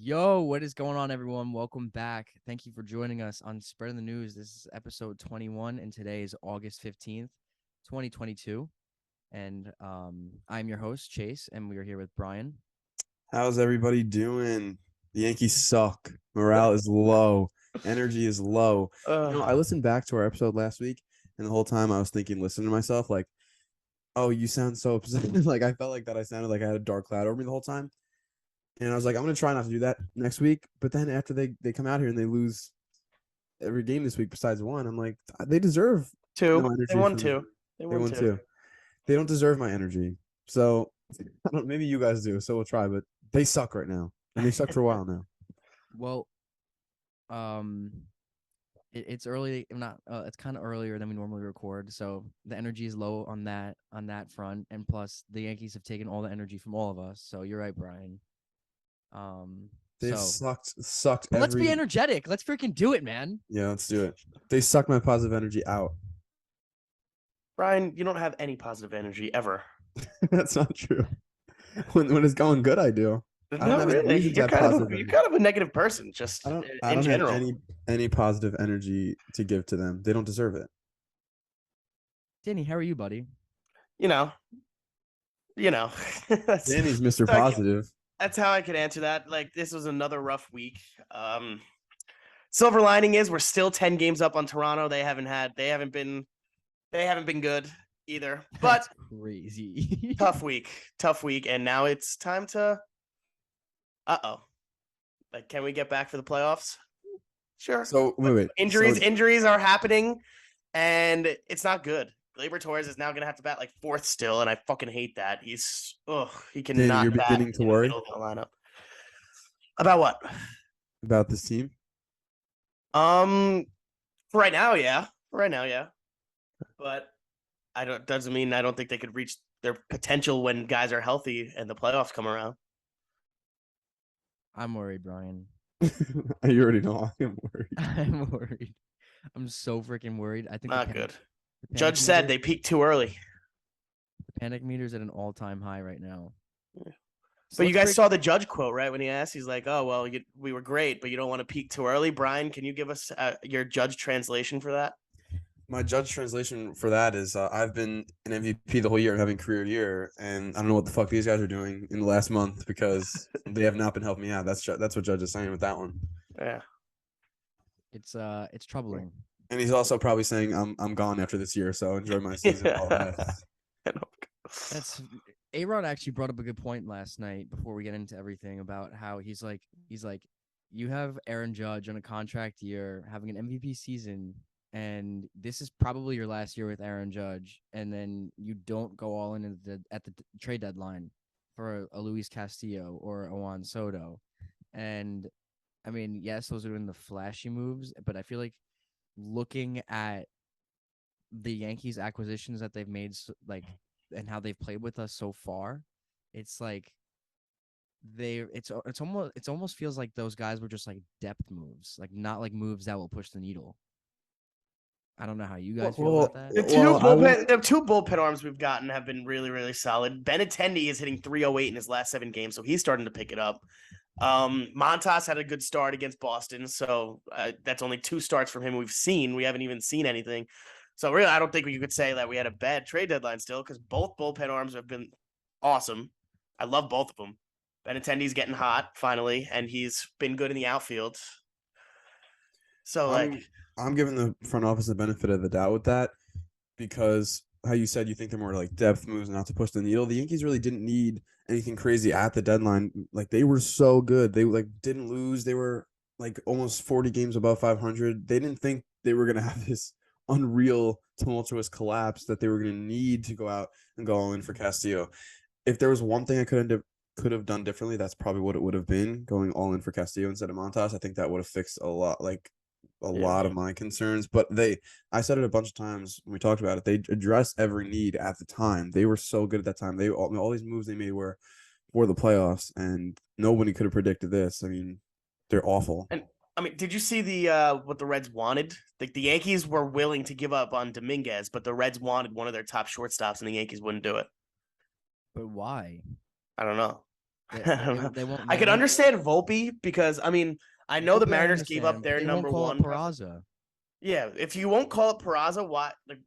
Yo, what is going on, everyone? Welcome back. Thank you for joining us on Spreading the News. This is episode 21, and today is August 15th, 2022. And I'm your host, Chase, and we are here with Bryan. How's everybody doing? The Yankees suck. Morale is low. Energy is low. I listened back to our episode last week, and the whole time I was thinking, listening to myself, like, oh, you sound so upset. Like, I felt like that I sounded like I had a dark cloud over me the whole time. And I was like, I'm going to try not to do that next week. But then after they come out here and they lose every game this week besides one, I'm like, they deserve no Two. energy They won from two. They won two. They don't deserve my energy. So maybe you guys do. So we'll try. But they suck right now. And they suck for a while now. Well, it's early. Not. It's kind of earlier than we normally record, so the energy is low on that front. And plus, the Yankees have taken all the energy from all of us. So you're right, Bryan. They've So sucked let's be energetic. Let's freaking do it, man. Yeah, let's do it. They suck my positive energy out. Bryan, you don't have any positive energy ever. That's not true. When it's going good, I do. I don't have any reason to have positive energy. You're kind of a negative person, just I in don't general. have any positive energy to give to them. They don't deserve it. Danny, how are you, buddy? You know. Danny's Mr. Positive. That's how I could answer that. Like, this was another rough week. Silver lining is we're still 10 games up on Toronto. They haven't been good either. But That's crazy. tough week. And now it's time to like, can we get back for the playoffs? Sure. So wait. Injuries are happening, and it's not good. Gleyber Torres is now gonna have to bat like fourth still, and I fucking hate that. He cannot. You're beginning to worry in the lineup. About what? About this team? Right now, yeah. But doesn't mean I don't think they could reach their potential when guys are healthy and the playoffs come around. I'm worried, Bryan. You already know I am worried. I'm worried. I'm so freaking worried. I think not good. Judge said they peaked too early. The panic meter's at an all-time high right now. Yeah. So but you guys saw the Judge quote, right? When he asked, he's like, "Oh, well, we were great, but you don't want to peak too early." Bryan, can you give us your Judge translation for that? My Judge translation for that is I've been an MVP the whole year, having career year, and I don't know what the fuck these guys are doing in the last month because they have not been helping me out. That's what Judge is saying with that one. Yeah, it's troubling. And he's also probably saying I'm gone after this year, so enjoy my season. All that. That's A-Rod actually brought up a good point last night before we get into everything about how he's like you have Aaron Judge on a contract year having an MVP season, and this is probably your last year with Aaron Judge, and then you don't go all in at the trade deadline for a Luis Castillo or a Juan Soto. And I mean, yes, those are doing the flashy moves, but I feel like looking at the Yankees acquisitions that they've made, like, and how they've played with us so far, it's like it almost feels like those guys were just like depth moves, like not like moves that will push the needle. I don't know how you guys feel about that. The two bullpen arms we've gotten have been really, really solid. Benintendi is hitting 308 in his last 7 games, so he's starting to pick it up. Montas had a good start against Boston, so that's only 2 starts from him we've seen. We haven't even seen anything. So really, I don't think we could say that we had a bad trade deadline still, because both bullpen arms have been awesome. I love both of them. Benintendi's getting hot finally, and he's been good in the outfield. So I'm giving the front office the benefit of the doubt with that, because how you said you think they're more like depth moves, not to push the needle. The Yankees really didn't need anything crazy at the deadline. Like, they were so good. They didn't lose. They were like almost 40 games above 500. They didn't think they were going to have this unreal tumultuous collapse that they were going to need to go out and go all in for Castillo. If there was one thing I could have done differently, that's probably what it would have been, going all in for Castillo instead of Montas. I think that would have fixed a lot of my concerns. But I said it a bunch of times when we talked about it, they addressed every need at the time. They were so good at that time. All these moves they made were for the playoffs, and nobody could have predicted this. I mean, they're awful. And I mean, did you see the what the Reds wanted? Like, the Yankees were willing to give up on Dominguez, but the Reds wanted one of their top shortstops, and the Yankees wouldn't do it. But why? I don't know. They won't. I They could won't, understand Volpe because I know the Volpe, I Mariners gave up understand, but their they won't number call up one. Peraza. Yeah, if you won't call it Peraza, why? Like,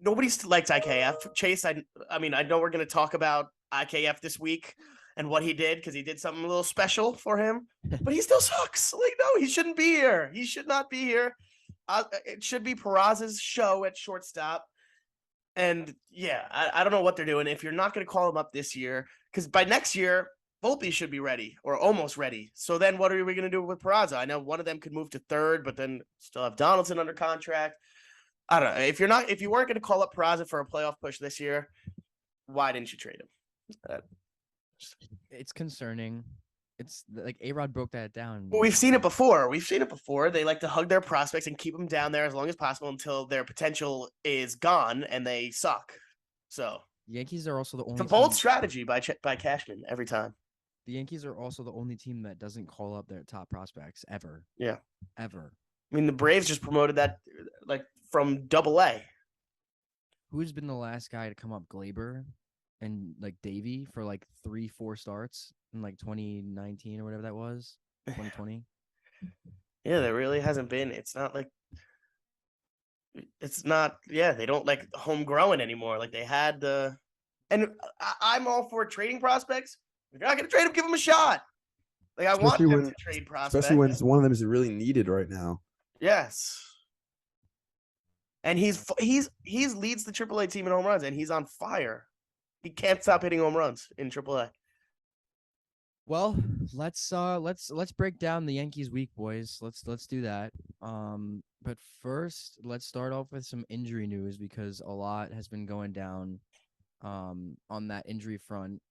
nobody likes IKF. Chase, I mean, I know we're going to talk about IKF this week and what he did because he did something a little special for him, but he still sucks. Like, no, he shouldn't be here. He should not be here. It should be Peraza's show at shortstop. And yeah, I don't know what they're doing. If you're not going to call him up this year, because by next year, Volpe should be ready or almost ready. So then what are we going to do with Peraza? I know one of them could move to third, but then still have Donaldson under contract. I don't know. If you weren't going to call up Peraza for a playoff push this year, why didn't you trade him? It's concerning. It's like A-Rod broke that down. Well, we've seen it before. They like to hug their prospects and keep them down there as long as possible until their potential is gone and they suck. So Yankees are also the only. it's a bold team, strategy by Cashman every time. The Yankees are also the only team that doesn't call up their top prospects ever. Yeah, ever. I mean, the Braves just promoted that like from Double-A. Who's been the last guy to come up? Glaber and like Davey for like 3-4 starts in like 2019 or whatever that was, 2020. Yeah, there really hasn't been. It's not. Yeah, they don't like homegrown anymore. Like they had the, and I'm all for trading prospects. If you're not going to trade them, give them a shot. Like I want them to trade prospects, especially when one of them is really needed right now. Yes. And he's leads the AAA team in home runs, and he's on fire. He can't stop hitting home runs in AAA. Well, let's break down the Yankees week, boys. Let's do that. But first, let's start off with some injury news because a lot has been going down on that injury front.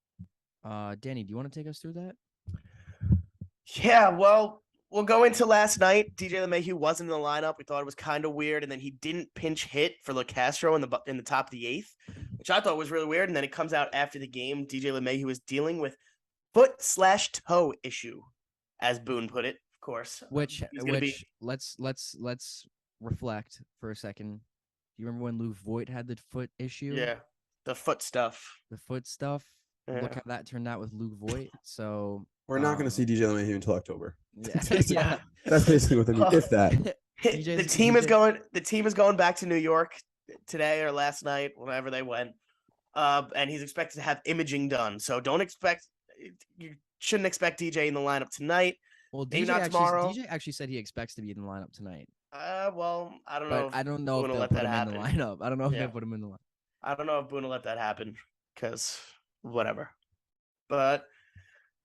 Danny, do you want to take us through that? Yeah, well, we'll go into last night. DJ LeMahieu wasn't in the lineup. We thought it was kind of weird, and then he didn't pinch hit for LeCastro in the top of the eighth, which I thought was really weird. And then it comes out after the game, DJ LeMahieu was dealing with foot/toe issue, as Boone put it. Of course, let's reflect for a second. Do you remember when Lou Voigt had the foot issue? Yeah, the foot stuff. Yeah. Look how that turned out with Luke Voigt. So we're not going to see DJ LeMahieu until October. Yeah, yeah. That's basically what they mean. If that, the team is going back to New York today or last night, whenever they went. And he's expected to have imaging done. So you shouldn't expect DJ in the lineup tonight. Well, maybe not tomorrow. DJ actually said he expects to be in the lineup tonight. Well, I don't know. I don't know if they'll put him in the lineup. I don't know if they'll put him in the lineup. I don't know if Boone will let that happen because whatever. But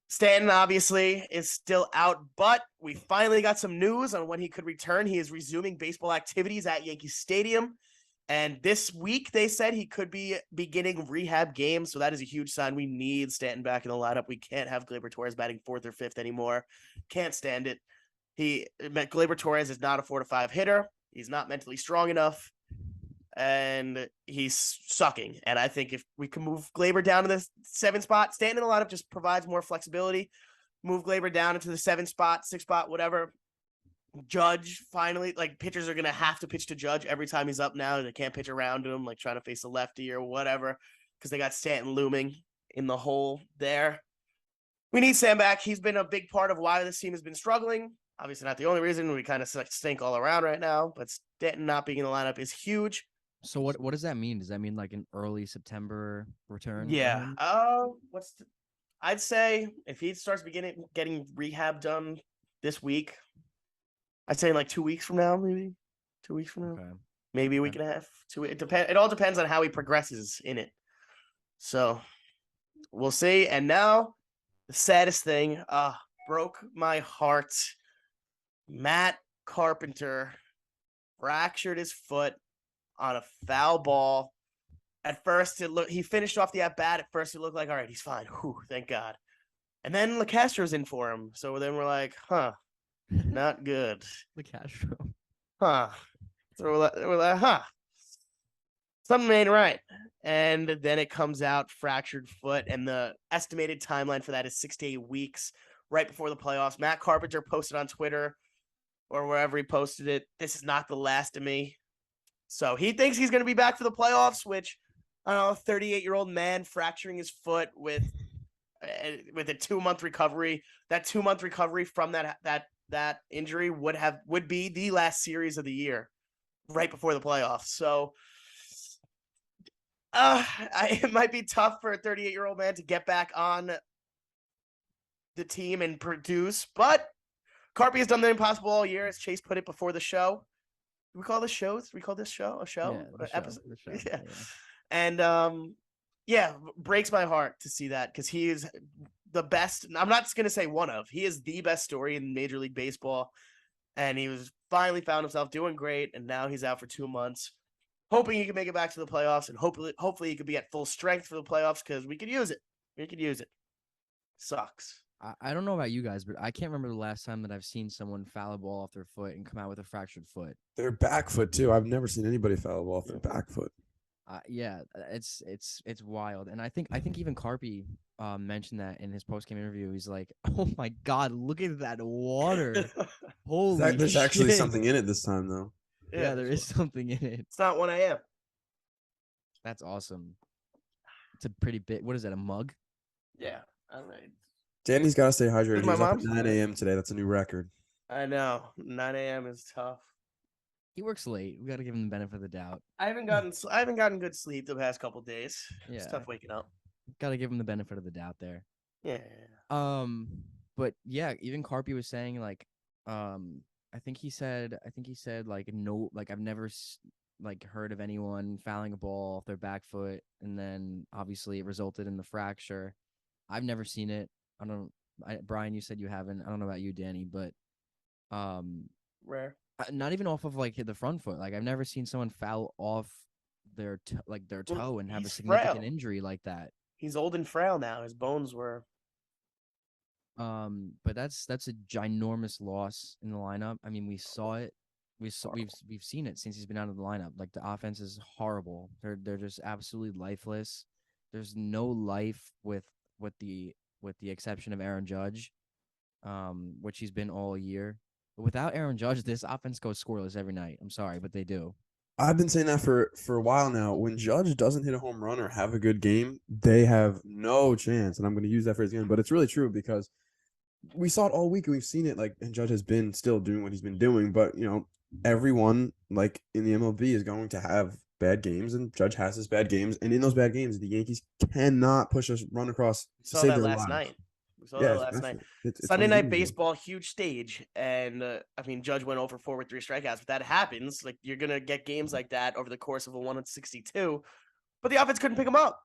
Stanton obviously is still out, but we finally got some news on when he could return. He is resuming baseball activities at Yankee Stadium. And this week, they said he could be beginning rehab games. So that is a huge sign. We need Stanton back in the lineup. We can't have Gleyber Torres batting fourth or fifth anymore. Can't stand it. Gleyber Torres is not a 4 to 5 hitter. He's not mentally strong enough. And he's sucking. And I think if we can move Gleyber down to the 7 spot, Stanton in the lineup just provides more flexibility. Move Gleyber down into the 7 spot, 6 spot, whatever. Judge finally, like pitchers are going to have to pitch to Judge every time he's up now. They can't pitch around him, like trying to face a lefty or whatever, because they got Stanton looming in the hole there. We need Sam back. He's been a big part of why this team has been struggling. Obviously not the only reason. We kind of stink all around right now, but Stanton not being in the lineup is huge. So what does that mean? Does that mean like an early September return? Yeah. I'd say if he starts getting rehab done this week, I'd say like 2 weeks from now, maybe 2 weeks from now, okay. Maybe a week and a half. It all depends on how he progresses in it. So we'll see. And now the saddest thing, broke my heart. Matt Carpenter fractured his foot on a foul ball. At first, he finished off the at bat. At first, it looked like, all right, he's fine. Whew, thank God. And then LeCastro's in for him. So then we're like, not good. LeCastro. So we're like, something ain't right. And then it comes out fractured foot, and the estimated timeline for that is 6 to 8 weeks, right before the playoffs. Matt Carpenter posted on Twitter or wherever he posted it, this is not the last of me. So he thinks he's going to be back for the playoffs, which, I don't know, 38-year-old man fracturing his foot with with a 2-month recovery. That 2-month recovery from that injury would be the last series of the year, right before the playoffs. So, it might be tough for a 38-year-old man to get back on the team and produce, but Carpy has done the impossible all year, as Chase put it before the show. Do we call this shows? We call this show a show? Yeah, the show, Episode? the show. Yeah. Yeah. And yeah, breaks my heart to see that, because he is the best. I'm not just gonna say one of. He is the best story in Major League Baseball, and he was finally found himself doing great, and now he's out for 2 months. Hoping he can make it back to the playoffs, and hopefully he could be at full strength for the playoffs, because we could use it. We could use it. Sucks. I don't know about you guys, but I can't remember the last time that I've seen someone foul a ball off their foot and come out with a fractured foot. Their back foot too. I've never seen anybody foul a ball off their back foot. Yeah, it's wild, and I think even Carpy mentioned that in his post game interview. He's like, "Oh my God, look at that water! Holy There's shit. actually something in it this time, though. Yeah, there is something in it. It's not 1 a.m. That's awesome. It's a pretty big. What is that? A mug? Yeah, all right. Danny's got to stay hydrated. My He's up at mom's- 9 a.m. today. That's a new record. I know 9 a.m. is tough. He works late. We got to give him the benefit of the doubt. I haven't gotten good sleep the past couple days. It's Yeah. tough waking up. Got to give him the benefit of the doubt there. Yeah. But yeah, even Carpy was saying like, I think he said like no, like I've never like heard of anyone fouling a ball off their back foot, and then obviously it resulted in the fracture. I've never seen it. Bryan, you said you haven't. I don't know about you, Danny, but Rare. not even off of like the front foot. Like I've never seen someone foul off their toe and have a he's significant frail. injury like that. He's old and frail now. His bones were. But that's a ginormous loss in the lineup. I mean, we saw it. We've seen it since he's been out of the lineup. Like the offense is horrible. They're just absolutely lifeless. There's no life with the exception of Aaron Judge, which he's been all year. But without Aaron Judge, this offense goes scoreless every night. I'm sorry, but they do. I've been saying that for a while now. When Judge doesn't hit a home run or have a good game, they have no chance. And I'm going to use that phrase again, but it's really true because we saw it all week. We've seen it, like, and Judge has been still doing what he's been doing. But, you know, everyone, like, in the MLB is going to have bad games, and Judge has his bad games. And in those bad games, the Yankees cannot push a run across We to saw save that their last lives. night. We saw Yeah, that last night. it's Sunday Night unbelievable. Baseball, huge stage, and I mean Judge went over 4 with 3 strikeouts. But that happens. Like you're gonna get games like that over the course of a 162. But the offense couldn't pick him up.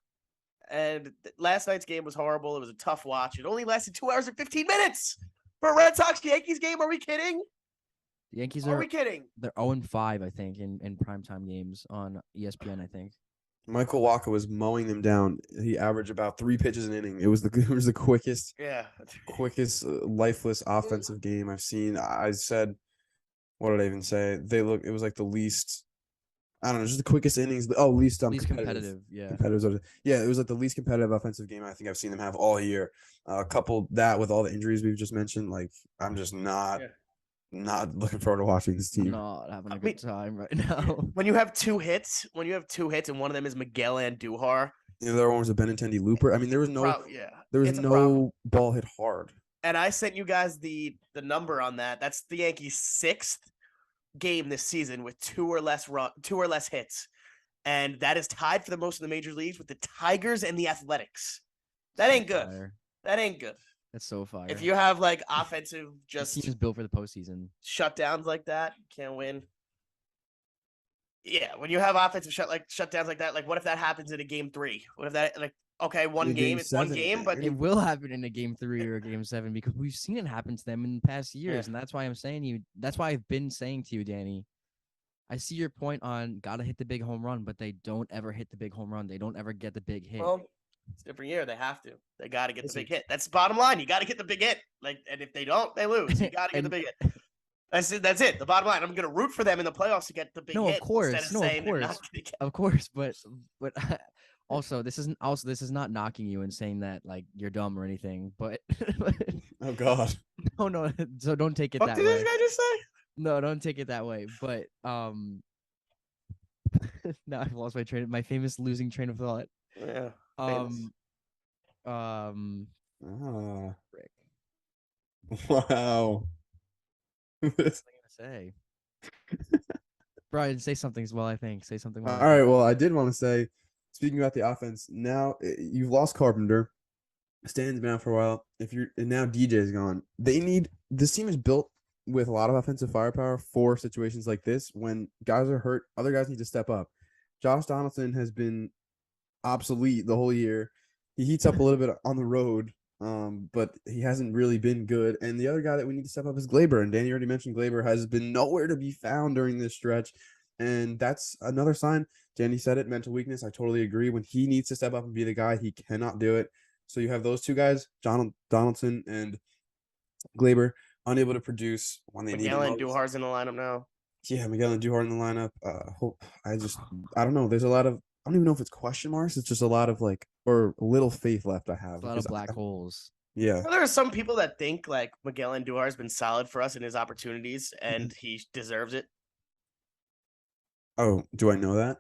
And last night's game was horrible. It was a tough watch. It only lasted 2 hours and 15 minutes for a Red Sox Yankees game. Are we kidding? The Yankees Are are we kidding? they're 0-5, I think, in primetime games on ESPN. I think. Michael Walker was mowing them down. He averaged about 3 pitches an inning. It was the quickest, Yeah. lifeless offensive game I've seen. I said, what did I even say? It was like the least, I don't know, just the quickest innings. Oh, least Competitive. Yeah. competitive. Yeah, it was like the least competitive offensive game I think I've seen them have all year. Coupled that with all the injuries we've just mentioned, like I'm just not looking forward to watching this I'm team. not having a good time right now. When you have 2 hits, and one of them is Miguel Andujar. The other one was a Benintendi looper. I mean, there was no it's a problem. no ball hit hard. And I sent you guys the number on that. That's the Yankees' 6th game this season with 2 or less hits, and that is tied for the most in the major leagues with the Tigers and the Athletics. That ain't good. Fire. That ain't good. That's so fire. If you have like offensive This team just is built for the postseason. shutdowns like that, you can't win. Yeah, when you have offensive shutdowns like that, like what if that happens in a game 3? What if that okay, In one a game, game it's one 7, game, but It will happen in a game 3 or a game 7 because we've seen it happen to them in the past years, Yeah. and that's why that's why I've been saying to you, Danny. I see your point on gotta hit the big home run, but they don't ever hit the big home run. They don't ever get the big hit. well, it's a different year. They have to. They got to get the big hit. That's the bottom line. You got to get the big hit. And if they don't, they lose. You got to get the big hit. That's it. That's it. The bottom line. I'm going to root for them in the playoffs to get the big No, hit. of course. Instead of No, of saying they're not course. gonna get- Of course, but also this is not knocking you and saying that like you're dumb or anything. But Oh God. no. So don't take it What that did this way. guy just say? No, don't take it that way. But now I've lost my famous losing train of thought. Yeah. Um, Ah, Rick. wow. What was I gonna say? Brian, say something as well. I think say something. All While I right. think. Well, I did want to say, speaking about the offense, now you've lost Carpenter. Stan's been out for a while. And now DJ's gone. This team is built with a lot of offensive firepower for situations like this. When guys are hurt, other guys need to step up. Josh Donaldson has been obsolete the whole year. He heats up a little bit on the road, but he hasn't really been good. And the other guy that we need to step up is Glaber. And Danny already mentioned Glaber has been nowhere to be found during this stretch. And that's another sign. Danny said it, mental weakness. I totally agree. When he needs to step up and be the guy, he cannot do it. So you have those two guys, Donaldson and Glaber, unable to produce when they need it Miguel and most. Duhar's in the lineup now. Yeah, Miguel and Duhart in the lineup. I don't know. There's a lot of I don't even know if it's question marks. It's just a lot of or little faith left I have A lot of because black holes. yeah. Well, there are some people that think like Miguel and Duhar's been solid for us in his opportunities, Mm-hmm. and he deserves it. Oh, do I know that?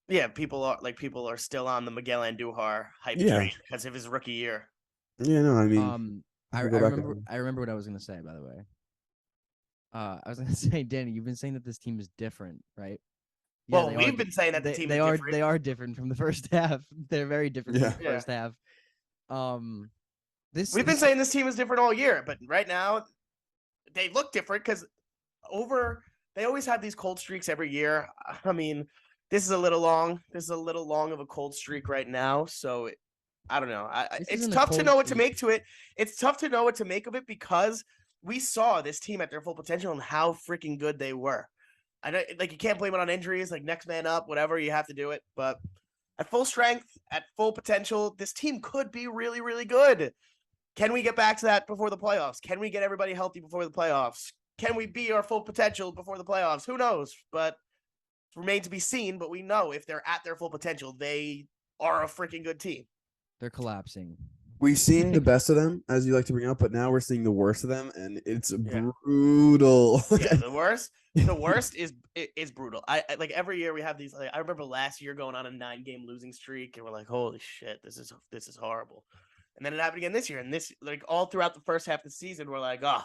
Yeah, people are still on the Miguel Andujar hype Yeah. train because of his rookie year. Yeah, no, I mean, I we'll go back remember and- I remember what I was gonna say. By the way, I was gonna say, Danny, you've been saying that this team is different, right? Well, they we've are. been saying that the team is different. They are different from the first half. They're very different Yeah. from the first half. We've been saying this team is different all year, but right now they look different because they always have these cold streaks every year. I mean, this is a little long. This is a little long of a cold streak right now. So I don't know. It's tough to know what to make to it. It's tough to know what to make of it because we saw this team at their full potential and how freaking good they were. I know, you can't blame it on injuries, like next man up, whatever, you have to do it. But at full strength, at full potential, this team could be really, really good. Can we get back to that before the playoffs? Can we get everybody healthy before the playoffs? Can we be our full potential before the playoffs? Who knows? But it remains to be seen. But we know if they're at their full potential, they are a freaking good team. They're collapsing. We've seen the best of them, as you like to bring up, but now we're seeing the worst of them, and it's brutal. Yeah, the worst is brutal. I like every year we have these. I remember last year going on a 9-game losing streak, and we're like, "Holy shit, this is horrible." And then it happened again this year, and this all throughout the first half of the season, we're like, "Oh,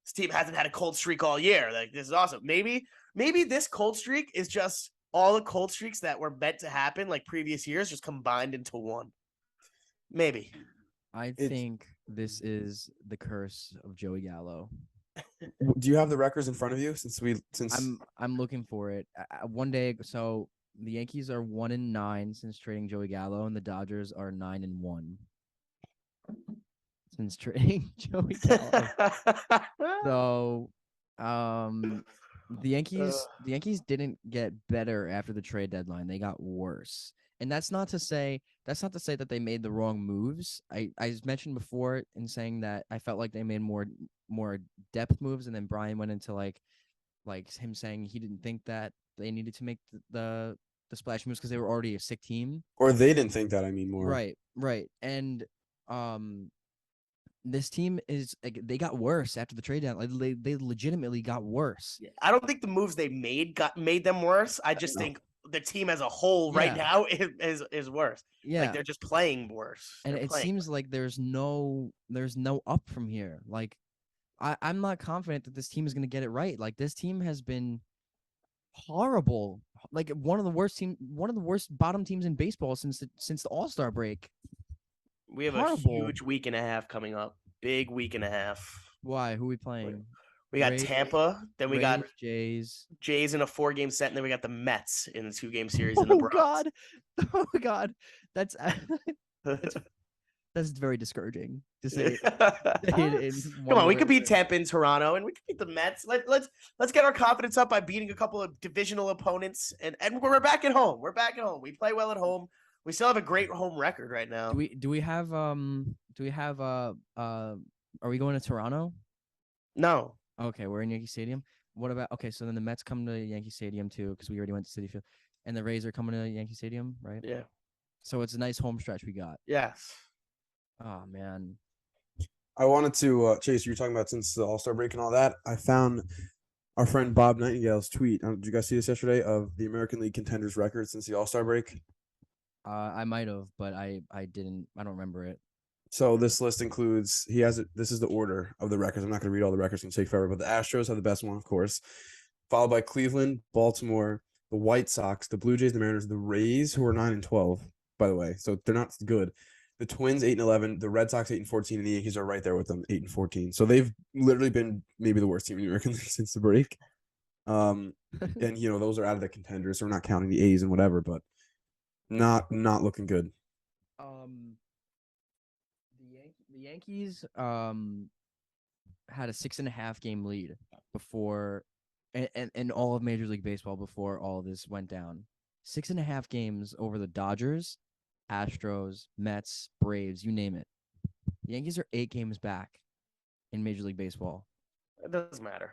this team hasn't had a cold streak all year. Like this is awesome." Maybe this cold streak is just all the cold streaks that were meant to happen like previous years, just combined into one. Maybe. I think this is the curse of Joey Gallo. Do you have the records in front of you? I'm looking for it. One day, so the Yankees are 1-9 since trading Joey Gallo, and the Dodgers are 9-1 since trading Joey Gallo. So, the Yankees didn't get better after the trade deadline. They got worse. And that's not to say that they made the wrong moves. I mentioned before in saying that I felt like they made more depth moves, and then Bryan went into like him saying he didn't think that they needed to make the splash moves because they were already a sick team. Or they didn't think that. I mean, more right. And this team is they got worse after the trade deadline. They legitimately got worse. Yeah, I don't think the moves they made them worse. I just think the team as a whole right now is worse. Yeah, like they're just playing worse. And it seems like there's no up from here. Like I'm not confident that this team is going to get it right. Like this team has been horrible. Like one of the worst bottom teams in baseball since the All-Star break. We have a huge week and a half coming up. Big week and a half. Why? Who are we playing? We got Tampa. Then we got Jays in a 4-game set, and then we got the Mets in the 2-game series. Oh God! Oh God! That's very discouraging to say. Come on, we could beat Tampa in Toronto, and we could beat the Mets. Let's get our confidence up by beating a couple of divisional opponents, and we're back at home. We're back at home. We play well at home. We still have a great home record right now. Do we have are we going to Toronto? No. Okay, we're in Yankee Stadium. What about so then the Mets come to Yankee Stadium too because we already went to Citi Field, and the Rays are coming to Yankee Stadium, right? Yeah. So it's a nice home stretch we got. Yes. Oh man. I wanted to Chase. You were talking about since the All-Star break and all that. I found our friend Bob Nightingale's tweet. Did you guys see this yesterday of the American League contenders record since the All-Star break? I might have, but I didn't. I don't remember it. So this list includes he has it. This is the order of the records. I'm not going to read all the records; it's going to take forever. But the Astros have the best one, of course, followed by Cleveland, Baltimore, the White Sox, the Blue Jays, the Mariners, the Rays, who are 9-12, by the way. So they're not good. The Twins 8-11, the Red Sox 8-14, and the Yankees are right there with them 8-14. So they've literally been maybe the worst team in the American League since the break. And those are out of the contenders, so we're not counting the A's and whatever, but not looking good. The Yankees had a 6.5 game lead before and all of Major League Baseball before all of this went down. 6.5 games over the Dodgers, Astros, Mets, Braves, you name it. The Yankees are 8 games back in Major League Baseball. It doesn't matter.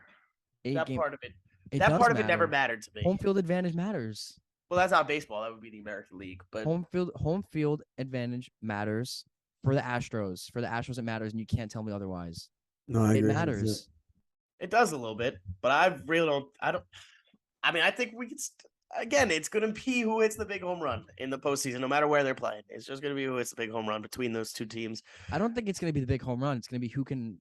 Part of it. That part of it never mattered to me. Home field advantage matters. Well, that's not baseball. That would be the American League. But home field advantage matters for the Astros. For the Astros, it matters, and you can't tell me otherwise. No, I agree. It matters. It does a little bit, but I really don't. I mean, I think we could. Again, it's going to be who hits the big home run in the postseason, no matter where they're playing. It's just going to be who hits the big home run between those two teams. I don't think it's going to be the big home run. It's going to be who can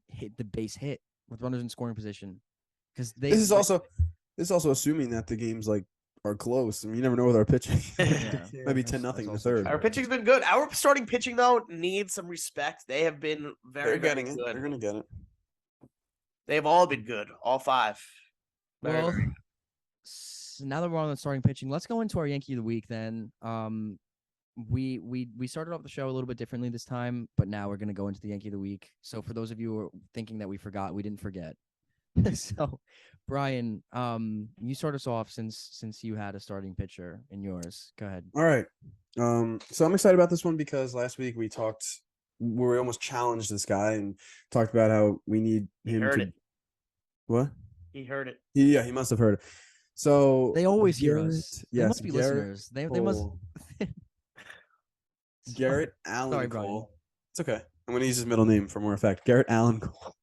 hit the base hit with runners in scoring position. Because this is also assuming that the games are close. I mean, you never know with our pitching. Might be 10-0 in the third. Our pitching's been good. Our starting pitching though needs some respect. They have been very good. They're going to get it. They've all been good, all 5. Well, now that we're on the starting pitching, let's go into our Yankee of the week then. We started off the show a little bit differently this time, but now we're going to go into the Yankee of the week. So for those of you who are thinking that we forgot, we didn't forget. So, Bryan, you start us off since you had a starting pitcher in yours. Go ahead. All right. So I'm excited about this one because last week we almost challenged this guy and talked about how we need him. He heard it. What? He heard it. Yeah, he must have heard it. So they always hear us. They must be listeners. They must. Garrett Allen Sorry, Cole. Bryan. It's okay. I'm going to use his middle name for more effect. Garrett Allen Cole.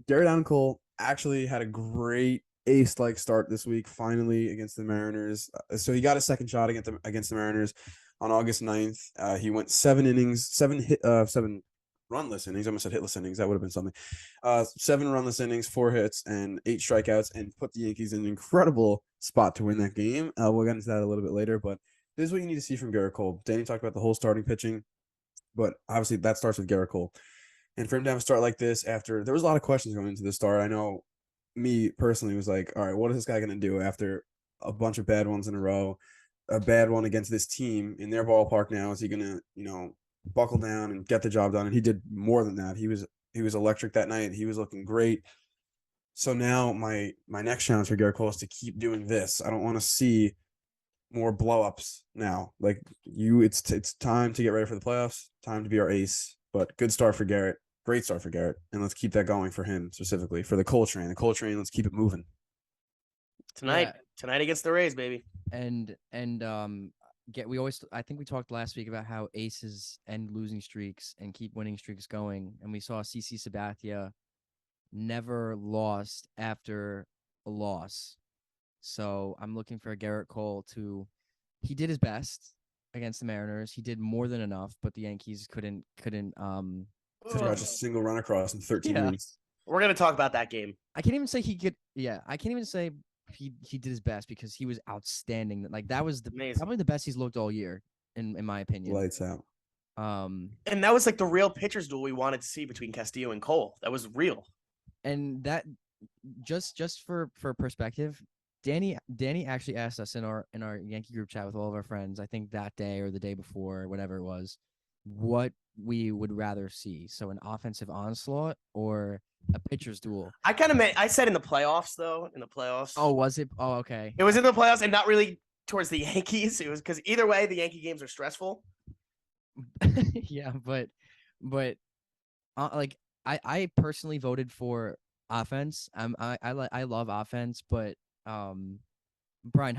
Garrett Allen Cole actually had a great ace-like start this week, finally against the Mariners. So he got a second shot against the Mariners on August 9th. He went 7 innings, 7 runless innings. I almost said hitless innings. That would have been something. 7 runless innings, 4 hits, and 8 strikeouts, and put the Yankees in an incredible spot to win that game. We'll get into that a little bit later, but this is what you need to see from Garrett Cole. Danny talked about the whole starting pitching, but obviously that starts with Garrett Cole. And for him to have a start like this after – there was a lot of questions going into the start. I know me personally was like, all right, what is this guy going to do after a bunch of bad ones in a row, a bad one against this team in their ballpark now? Is he going to, buckle down and get the job done? And he did more than that. He was electric that night. He was looking great. So now my next challenge for Garrett Cole is to keep doing this. I don't want to see more blow-ups now. It's time to get ready for the playoffs, time to be our ace. But good start for Garrett. Great start for Garrett. And let's keep that going for him specifically. For the Cole train. The Cole train, let's keep it moving. Tonight against the Rays, baby. And I think we talked last week about how aces end losing streaks and keep winning streaks going. And we saw CC Sabathia never lost after a loss. So I'm looking for Garrett Cole he did his best against the Mariners. He did more than enough, but the Yankees couldn't scratch a single run across in 13 innings. We're going to talk about that game. I can't even say he could. Yeah, I can't even say he did his best because he was outstanding. That was probably the best he's looked all year, in my opinion. Lights out. And that was the real pitcher's duel we wanted to see between Castillo and Cole. That was real. And that just for perspective, Danny actually asked us in our Yankee group chat with all of our friends, I think that day or the day before, whatever it was, what we would rather see. So an offensive onslaught or a pitcher's duel. I said in the playoffs though. In the playoffs. Oh, was it? Oh, okay. It was in the playoffs and not really towards the Yankees. It was because either way, the Yankee games are stressful. Yeah, but I personally voted for offense. I love offense, but Bryan,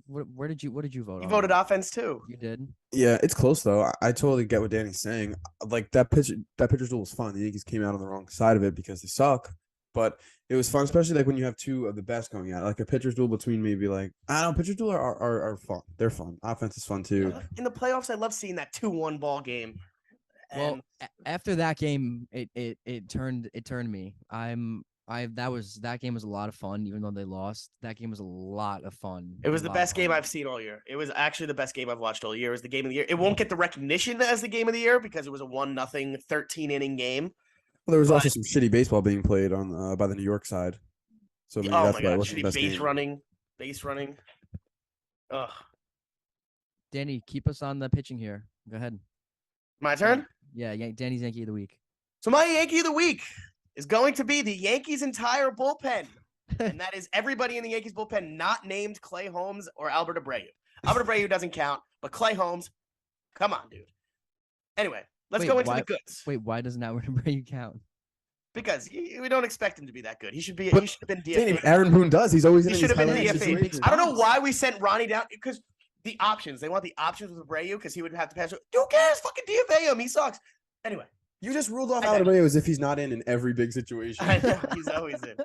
what did you vote on? You voted offense too. You did? Yeah, it's close though. I totally get what Danny's saying. That pitcher's duel was fun. The Yankees came out on the wrong side of it because they suck. But it was fun, especially like when you have two of the best going at it. Like a pitcher's duel between maybe like I don't know, pitcher's duel are fun. They're fun. Offense is fun too. In the playoffs, I love seeing that 2-1 ball game. Well, And after that game, it turned me. That game was a lot of fun, even though they lost. That game was a lot of fun. it was A the lot best of game fun. I've seen all year. It was actually the best game I've watched all year. It was the game of the year. It won't get the recognition as the game of the year because it was a 1-0 13-inning game. Well, there was also But- some shitty baseball being played on by the New York side. So maybe Oh that's my why it god, wasn't the shitty best base game. running. Ugh. Danny, keep us on the pitching here. Go ahead. My turn? Yeah, Danny's Yankee of the week. So my Yankee of the week is going to be the Yankees' entire bullpen. And that is everybody in the Yankees bullpen not named Clay Holmes or Albert Abreu. Albert Abreu doesn't count, but Clay Holmes, come on, dude. Anyway, let's go into the goods. Wait, why doesn't Albert Abreu count? Because we don't expect him to be that good. He should have been Danny, DFA. Aaron Boone does. He's always in He these should have been highlight DFA. situations. I don't know why we sent Ronnie down because the options. They want the options with Abreu because he would have to pass. Who cares? Fucking DFA him. He sucks. Anyway. You just ruled off I Albert know. Abreu as if he's not in every big situation. I know. He's always in.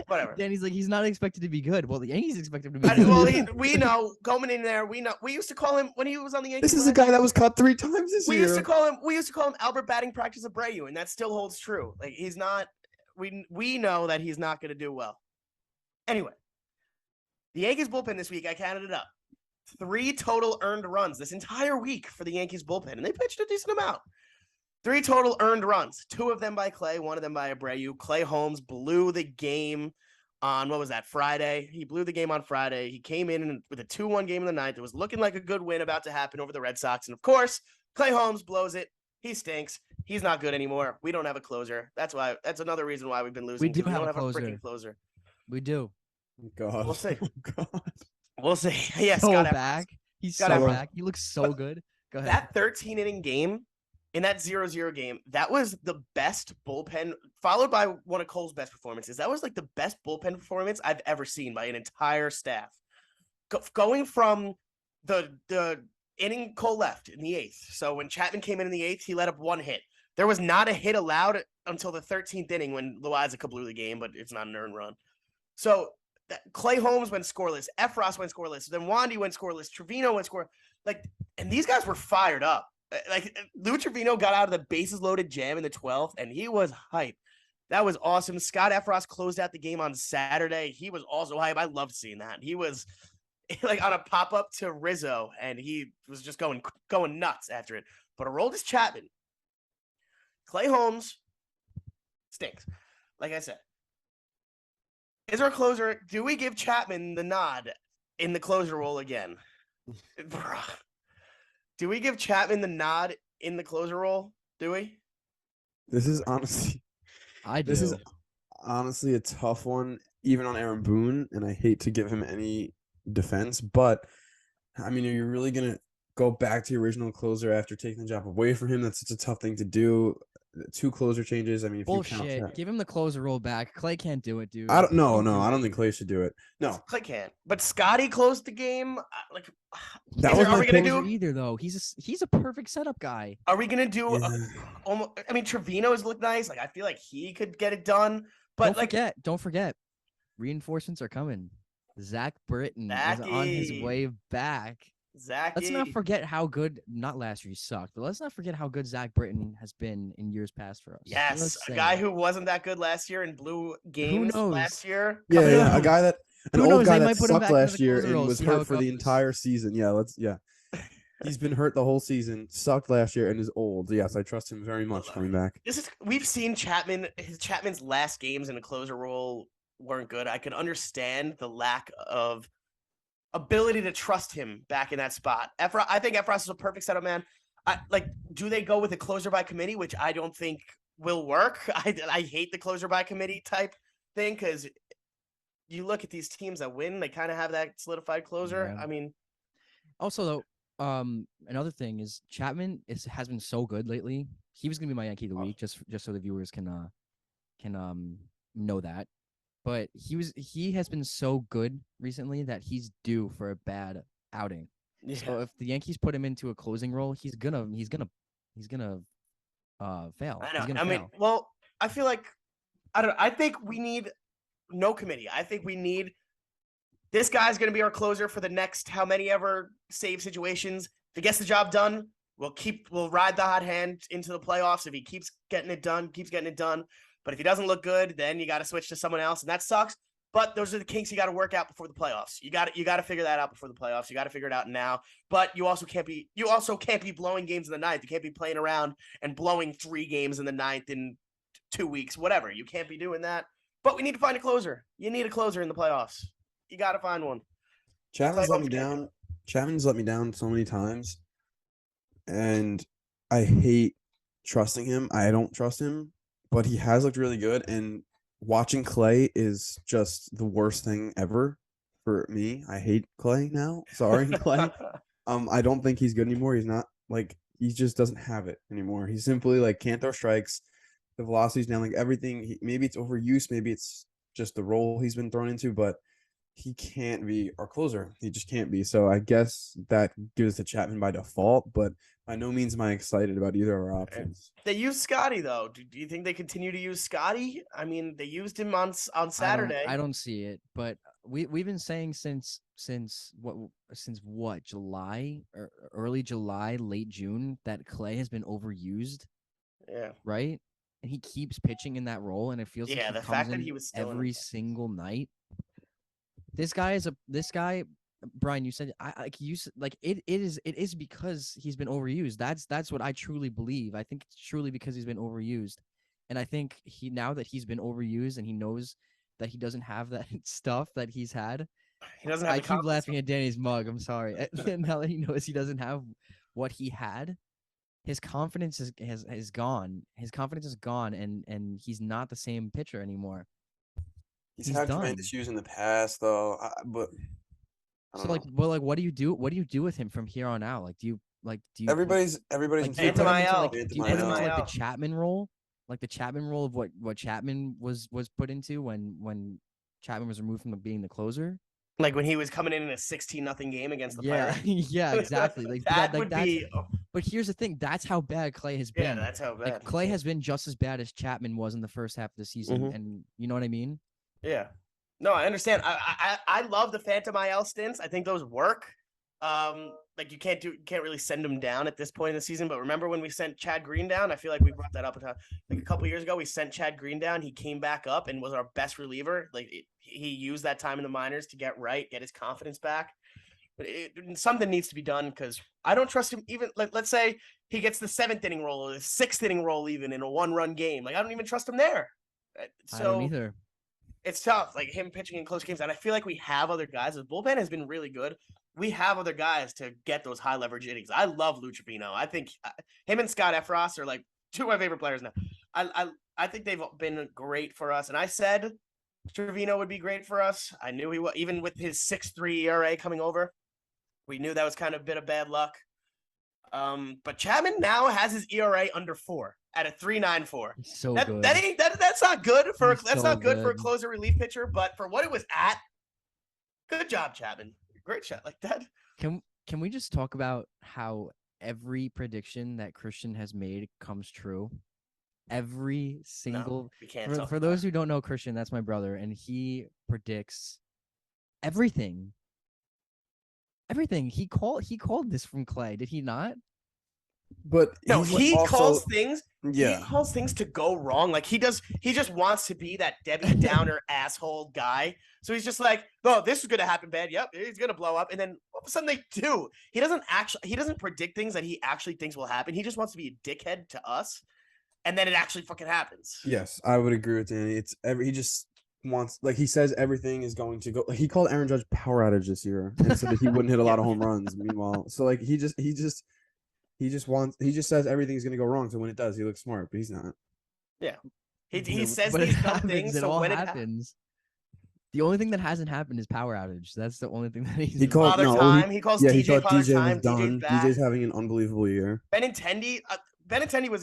Whatever. Danny's like, he's not expected to be good. Well, the Yankees expect him to be I- good. well, we know going in there. We know. We used to call him when he was on the Yankees. This is a guy that was cut 3 times this We year. used to call him Albert batting practice Abreu, and that still holds true. Like he's not. We know that he's not going to do well. Anyway, the Yankees bullpen this week, I counted it up. 3 total earned runs this entire week for the Yankees bullpen, and they pitched a decent amount. 3 total earned runs, 2 of them by Clay, 1 of them by Abreu. Clay Holmes blew the game on, what was that, Friday? He blew the game on Friday. He came in with a 2-1 game in the ninth. It was looking like a good win about to happen over the Red Sox. And of course, Clay Holmes blows it. He stinks. He's not good anymore. We don't have a closer. That's another reason why we've been losing. We do We have don't a have a closer. freaking closer. We do. God. We'll see. God. We'll see. Yeah, So Scott Efron. back. He's Scott so Efron. back. He looks so good. Go ahead. That 13-inning game, in that 0-0 game, that was the best bullpen, followed by one of Cole's best performances. That was like the best bullpen performance I've ever seen by an entire staff. Going from the inning Cole left in the 8th. So when Chapman came in the 8th, he let up 1 hit. There was not a hit allowed until the 13th inning when Loizaga blew the game, but it's not an earned run. So Clay Holmes went scoreless. Efros went scoreless. Then Wandy went scoreless. Trevino went scoreless. And these guys were fired up. Like Lou Trevino got out of the bases loaded jam in the 12th, and he was hype. That was awesome. Scott Efros closed out the game on Saturday. He was also hype. I loved seeing that. He was like on a pop up to Rizzo, and he was just going nuts after it. But Aroldis Chapman, Clay Holmes stinks. Like I said, is our closer? Do we give Chapman the nod in the closer role again? Bruh. Do we give Chapman the nod in the closer role? Do we? This is honestly a tough one, even on Aaron Boone, and I hate to give him any defense, but I mean, are you really gonna go back to your original closer after taking the job away from him? That's such a tough thing to do. 2 closer changes. I mean, if you count Bullshit. that. Give him the closer roll back. Clay can't do it, dude. I don't I don't think Clay should do it. No, Clay can't. But Scotty closed the game. that was are my we gonna Closer do? either though. He's a perfect setup guy. Are we gonna do? Yeah. Almost, I mean, Trevino's look nice. Like I feel like he could get it done. But Don't forget, reinforcements are coming. Zach Britton is on his Zachy. way back. Zachy. Let's not forget how good. Not last year he sucked, but let's not forget how good Zach Britton has been in years past for us. Yes, Just a saying. guy who wasn't that good last year and blew games knows? last year. Yeah, a guy that an Who old knows, guy they that might put him sucked back into last the year closer and role, was see how hurt it for the goes. entire season. Yeah. He's been hurt the whole season, sucked last year, and is old. Yes, I trust him very much coming back. We've seen Chapman's last games in a closer role weren't good. I can understand the lack of ability to trust him back in that spot. I think Efros is a perfect setup man. Do they go with a closer by committee, which I don't think will work? I hate the closer by committee type thing because you look at these teams that win, they kind of have that solidified closer. Yeah. I mean, Also, though, another thing is Chapman has been so good lately. He was gonna be my Yankee of the week, just so the viewers can know that. But he has been so good recently that he's due for a bad outing. yeah. So if the Yankees put him into a closing role, he's gonna fail. I He's know. gonna I mean, fail. well, I feel like I think we need no committee. I think we need this guy's going to be our closer for the next how many ever save situations. If he gets the job done, we'll ride the hot hand into the playoffs. If he keeps getting it done. But if he doesn't look good, then you got to switch to someone else, and that sucks. But those are the kinks you got to work out before the playoffs. You got to figure that out before the playoffs. You got to figure it out now. But you also can't be blowing games in the ninth. You can't be playing around and blowing 3 games in the ninth in 2 weeks, whatever. You can't be doing that. But we need to find a closer. You need a closer in the playoffs. You got to find one. Chapman's let me down. Chapman's let me down so many times, and I hate trusting him. I don't trust him, but he has looked really good. And watching Clay is just the worst thing ever for me. I hate Clay now. Sorry, Clay. I don't think he's good anymore. He's not he just doesn't have it anymore. He simply can't throw strikes. The velocity's down. Everything. Maybe it's overuse. Maybe it's just the role he's been thrown into, but he can't be our closer. He just can't be. So I guess that gives to Chapman by default, but by no means am I excited about either of our options. They use Scotty, though. Do you think they continue to use Scotty? I mean, they used him on Saturday. I don't see it, but we've been saying since what, July or early July, late June, that Clay has been overused. Yeah. Right? And he keeps pitching in that role, and it feels like the fact that he was still every single night. This guy, Bryan, you said it is because he's been overused. That's what I truly believe. I think it's truly because he's been overused. And I think now that he's been overused and he knows that he doesn't have that stuff that he's had. He doesn't have I keep laughing at Danny's mug. I'm sorry. Now that he knows he doesn't have what he had, his confidence is gone. His confidence is gone, and he's not the same pitcher anymore. He's had tremendous issues in the past, though. But I don't know. what do you do? What do you do with him from here on out? Do you everybody's do you put him into the Chapman role, like the Chapman role of what Chapman was put into when Chapman was removed from being the closer? Like when he was coming in a 16-0 game against the Pirates. Yeah, exactly. That would be. But here's the thing: that's how bad Clay has been. Yeah, that's how bad. Clay has been just as bad as Chapman was in the first half of the season, and you know what I mean? Yeah. No, I understand. I love the Phantom IL stints. I think those work. You can't really send them down at this point in the season. But remember when we sent Chad Green down? I feel like we brought that up a couple years ago. We sent Chad Green down. He came back up and was our best reliever. He used that time in the minors to get his confidence back. But something needs to be done because I don't trust him. Even let's say he gets the 7th inning role or the 6th inning role, even in a 1-run game. I don't even trust him there. I don't either. It's tough, him pitching in close games. And I feel like we have other guys. The bullpen has been really good. We have other guys to get those high leverage innings. I love Lou Trevino. I think him and Scott Efros are 2 of my favorite players now. I think they've been great for us. And I said Trevino would be great for us. I knew he would, even with his 6.3 ERA coming over. We knew that was kind of a bit of bad luck. But Chapman now has his ERA under 4 at a 3.94. So good. That's not good for a closer relief pitcher, but for what it was at, good job, Chapman. Great shot like that. Can we just talk about how every prediction that Christian has made comes true? Every single. No, we can't. For those who don't know Christian, that's my brother, and he predicts everything. Everything. He called this from Clay, did he not? But no, he calls things. Yeah, he calls things to go wrong. He just wants to be that Debbie Downer asshole guy. So he's just like, oh, this is gonna happen bad. Yep, he's gonna blow up, and then all of a sudden they do. He doesn't predict things that he actually thinks will happen. He just wants to be a dickhead to us, and then it actually fucking happens. Yes, I would agree with Danny. He just wants, he says everything is going to go. He called Aaron Judge power outage this year and said that he wouldn't hit a lot of home runs. Meanwhile, so he just says everything's gonna go wrong. So when it does, he looks smart, but he's not. Yeah, he says these dumb things. It so all when happens, the only thing that hasn't happened is power outage. That's the only thing that he calls. He calls DJ Father Time. DJ's having an unbelievable year. Benintendi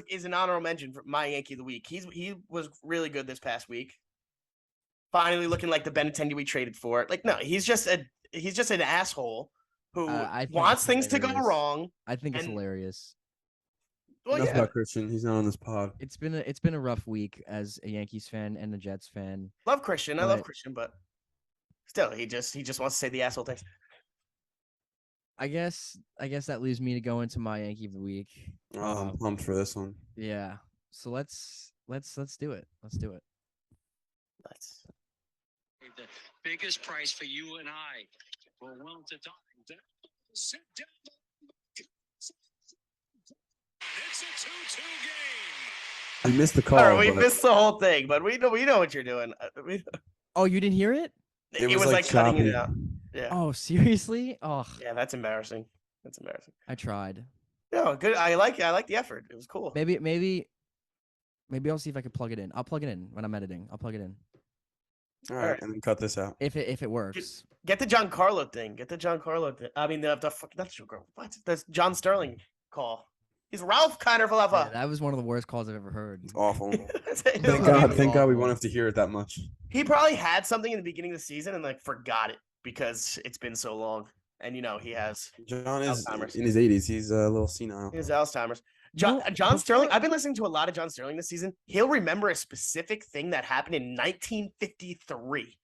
is an honorable mention for my Yankee of the week. He was really good this past week. Finally looking like the Benintendi we traded for. No, he's just an asshole who wants things to go wrong. I think it's hilarious. Well, Enough yeah. about Christian. He's not on this pod. It's been a rough week as a Yankees fan and a Jets fan. Love Christian. I love But- Christian, but still, he just wants to say the asshole things. I guess that leaves me to go into my Yankee of the week. Oh, I'm pumped for this one. Yeah. So let's do it. Let's do it. Let's. The biggest price for you and I. We're willing to die. Sit down. It's a 2-2 game. We missed the call. All right, we but missed the whole thing, but we know what you're doing. Oh, you didn't hear it? It was like cutting choppy. it out. Yeah. Oh, seriously? Oh, Yeah, that's embarrassing. That's embarrassing. I tried. No, good. I like the effort. It was cool. Maybe I'll see if I can plug it in. I'll plug it in when I'm editing. I'll plug it in All right, and then cut this out. if it works. Get the Giancarlo thing. Get the Giancarlo thing. I mean, the that's what? That's John Sterling call. He's Ralph Kiner Yeah, Falefa. that was one of the worst calls I've ever heard. It's awful. Thank Thank God we won't have to hear it that much. He probably had something in the beginning of the season and like forgot it because it's been so long. And he has John is Alzheimer's. in his 80s. He's a little senile. Alzheimer's. No, John Sterling. before- I've been listening to a lot of John Sterling this season. He'll remember a specific thing that happened in 1953,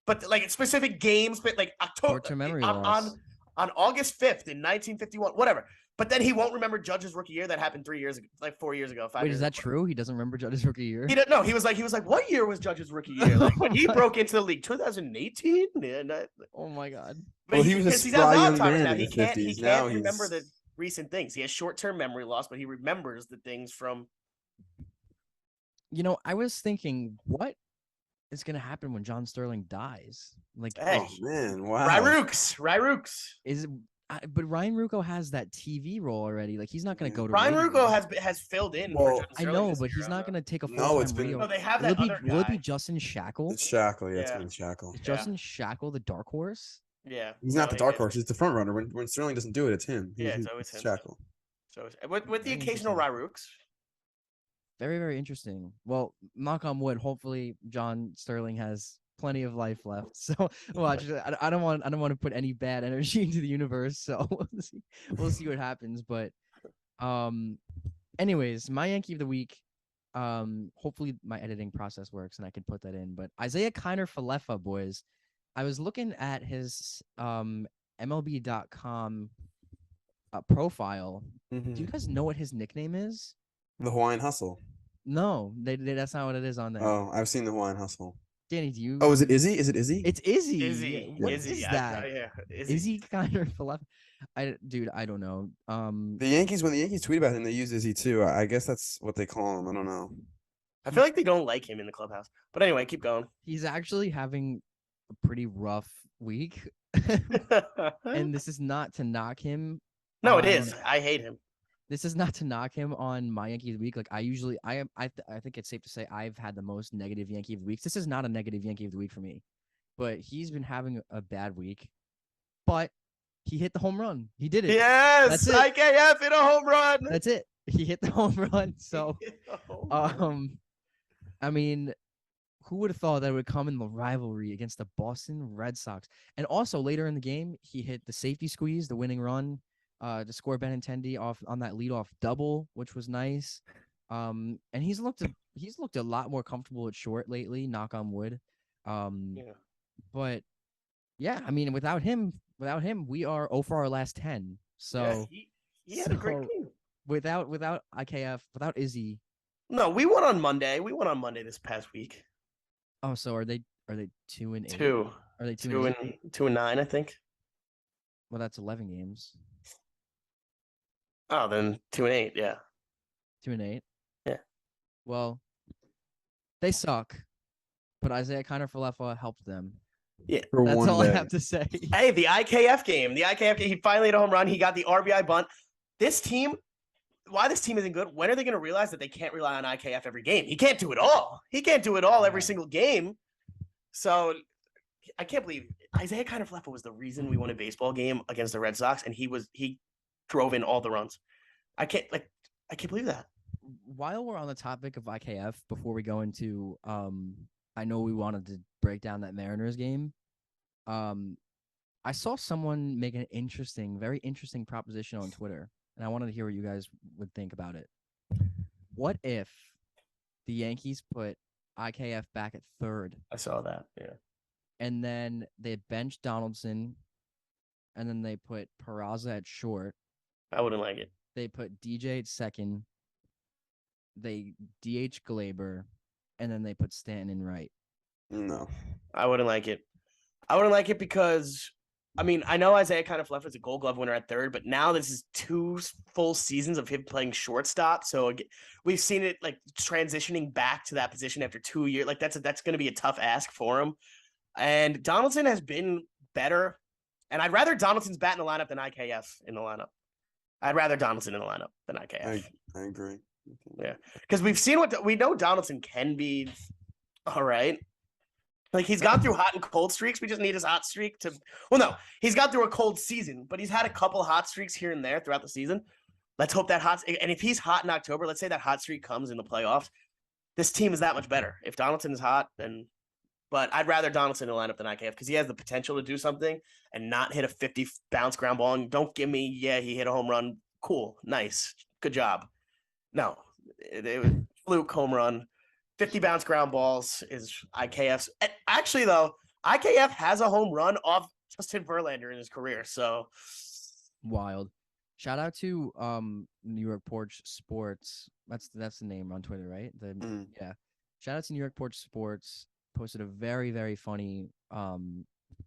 but like specific games, but like October Short-term memory on loss. August 5th in 1951, whatever. But then he won't remember Judge's rookie year that happened 3 years ago, like 4 years ago, 5 Wait, years is that ago. true? He doesn't remember Judge's rookie year? He didn't know. He was like, what year was Judge's rookie year? Like when he broke into the league, 2018. Oh my god. Well, he was a because he's spry young has Alzheimer's man now. in He the can't 50s. Now remember he's- the recent things. He has short-term memory loss, but he remembers the things from. I was thinking, what is gonna happen when John Sterling dies? Like, Hey, Oh man, wow. Ryrooks. is it? But Ryan Ruocco has that TV role already. Like, he's not gonna go to. Ryan radio. Ruocco has filled in. Well, for John I Sterling know, this but year, he's I not know. gonna take a full No, it's time been- radio. No, they have Will that it be other will it be guy. Justin Shackle? It's Shackle. Yeah, it's Yeah. gonna be Shackle. Is Justin Shackle the dark horse? Yeah, He's not no, the dark horse. He's the front runner. When Sterling doesn't do it, it's him. Yeah, it's always him. Shackle. So with the Very occasional Ryrooks. Very, very interesting. Well, knock on wood. Hopefully, John Sterling has plenty of life left. So, watch. I don't want to put any bad energy into the universe. So we'll see what happens. But, anyways, my Yankee of the week. Hopefully my editing process works and I can put that in. But Isaiah Kiner Falefa, boys. I was looking at his MLB.com profile. Do you guys know what his nickname is? The Hawaiian Hustle. No, that's not what it is on there. Oh, I've seen the Hawaiian Hustle. Danny, do you? Oh, is it Izzy? Is it Izzy? It's Izzy. Izzy. What Izzy, is yeah, that? yeah, Izzy Kiner Falefa. I don't know. The Yankees, when the Yankees tweet about him, they use Izzy too. I guess that's what they call him. I don't know. I feel like they don't like him in the clubhouse. But anyway, keep going. He's actually having a pretty rough week, and this is not to knock him. No, it is. I hate him. This is not to knock him on my Yankee of the week. Like I think it's safe to say I've had the most negative Yankee of the weeks. This is not a negative Yankee of the week for me, but he's been having a bad week. But he hit the home run. He did it. Yes, That's it. IKF in a home run. That's it. He hit the home run. So, He hit a home run. I mean, who would have thought that it would come in the rivalry against the Boston Red Sox? And also later in the game, he hit the safety squeeze, the winning run, to score Benintendi off on that leadoff double, which was nice. And he's looked a lot more comfortable at short lately. Knock on wood. Yeah. But yeah, I mean, without him, we are 0 for our last 10. So Yeah, he had a great so- game. without IKF, without Izzy. No, we won on Monday. We won on Monday this past week. Oh, so are they 2-8? Two. Are they 2 Two and and 2 and 9, I think. Well, that's 11 games. Oh, then 2 and 8, yeah. 2-8. Yeah. Well, they suck, but Isaiah Kiner Falefa helped them. For That's one all day. I have to say. Hey, the IKF game. He finally hit a home run. He got the RBI bunt. This team, why this team isn't good, when are they going to realize that they can't rely on IKF every game? He can't do it all. He can't do it all every Yeah. single game. So I can't believe Isaiah Kiner Falefa was the reason we won a baseball game against the Red Sox, and he drove in all the runs. I can't believe that. While we're on the topic of IKF, before we go into I know we wanted to break down that Mariners game. I saw someone make an very interesting proposition on Twitter. and I wanted to hear what you guys would think about it. What if the Yankees put IKF back at third, I saw that. Yeah. and then they bench Donaldson, and then they put Peraza at short, I wouldn't like it. they put DJ at second, they DH Glaber, and then they put Stanton in right. No. I wouldn't like it. I wouldn't like it because, I mean, I know Isaiah kind of left as a Gold Glove winner at third, but now this is 2 full seasons of him playing shortstop. So we've seen it like transitioning back to that position after 2 years. Like that's going to be a tough ask for him. And Donaldson has been better. And I'd rather Donaldson's bat in the lineup than IKF in the lineup. I'd rather Donaldson in the lineup than IKF. I agree. Yeah, because we've seen we know Donaldson can be all right. Like he's gone through hot and cold streaks. We just need his hot streak to. Well, no, he's gone through a cold season, but he's had a couple hot streaks here and there throughout the season. Let's hope that hot. And if he's hot in October, let's say that hot streak comes in the playoffs. This team is that much better. If Donaldson is hot, then. But I'd rather Donaldson in the lineup than IKF because he has the potential to do something and not hit a 50 bounce ground ball. And don't give me, yeah, he hit a home run. Cool, nice, good job. No, it was fluke home run. 50 bounce ground balls is IKF's. Actually, though, IKF has a home run off Justin Verlander in his career. So Wild. Shout out to New York Porch Sports. That's the name on Twitter, right? Yeah. Shout out to New York Porch Sports. Posted a very, very funny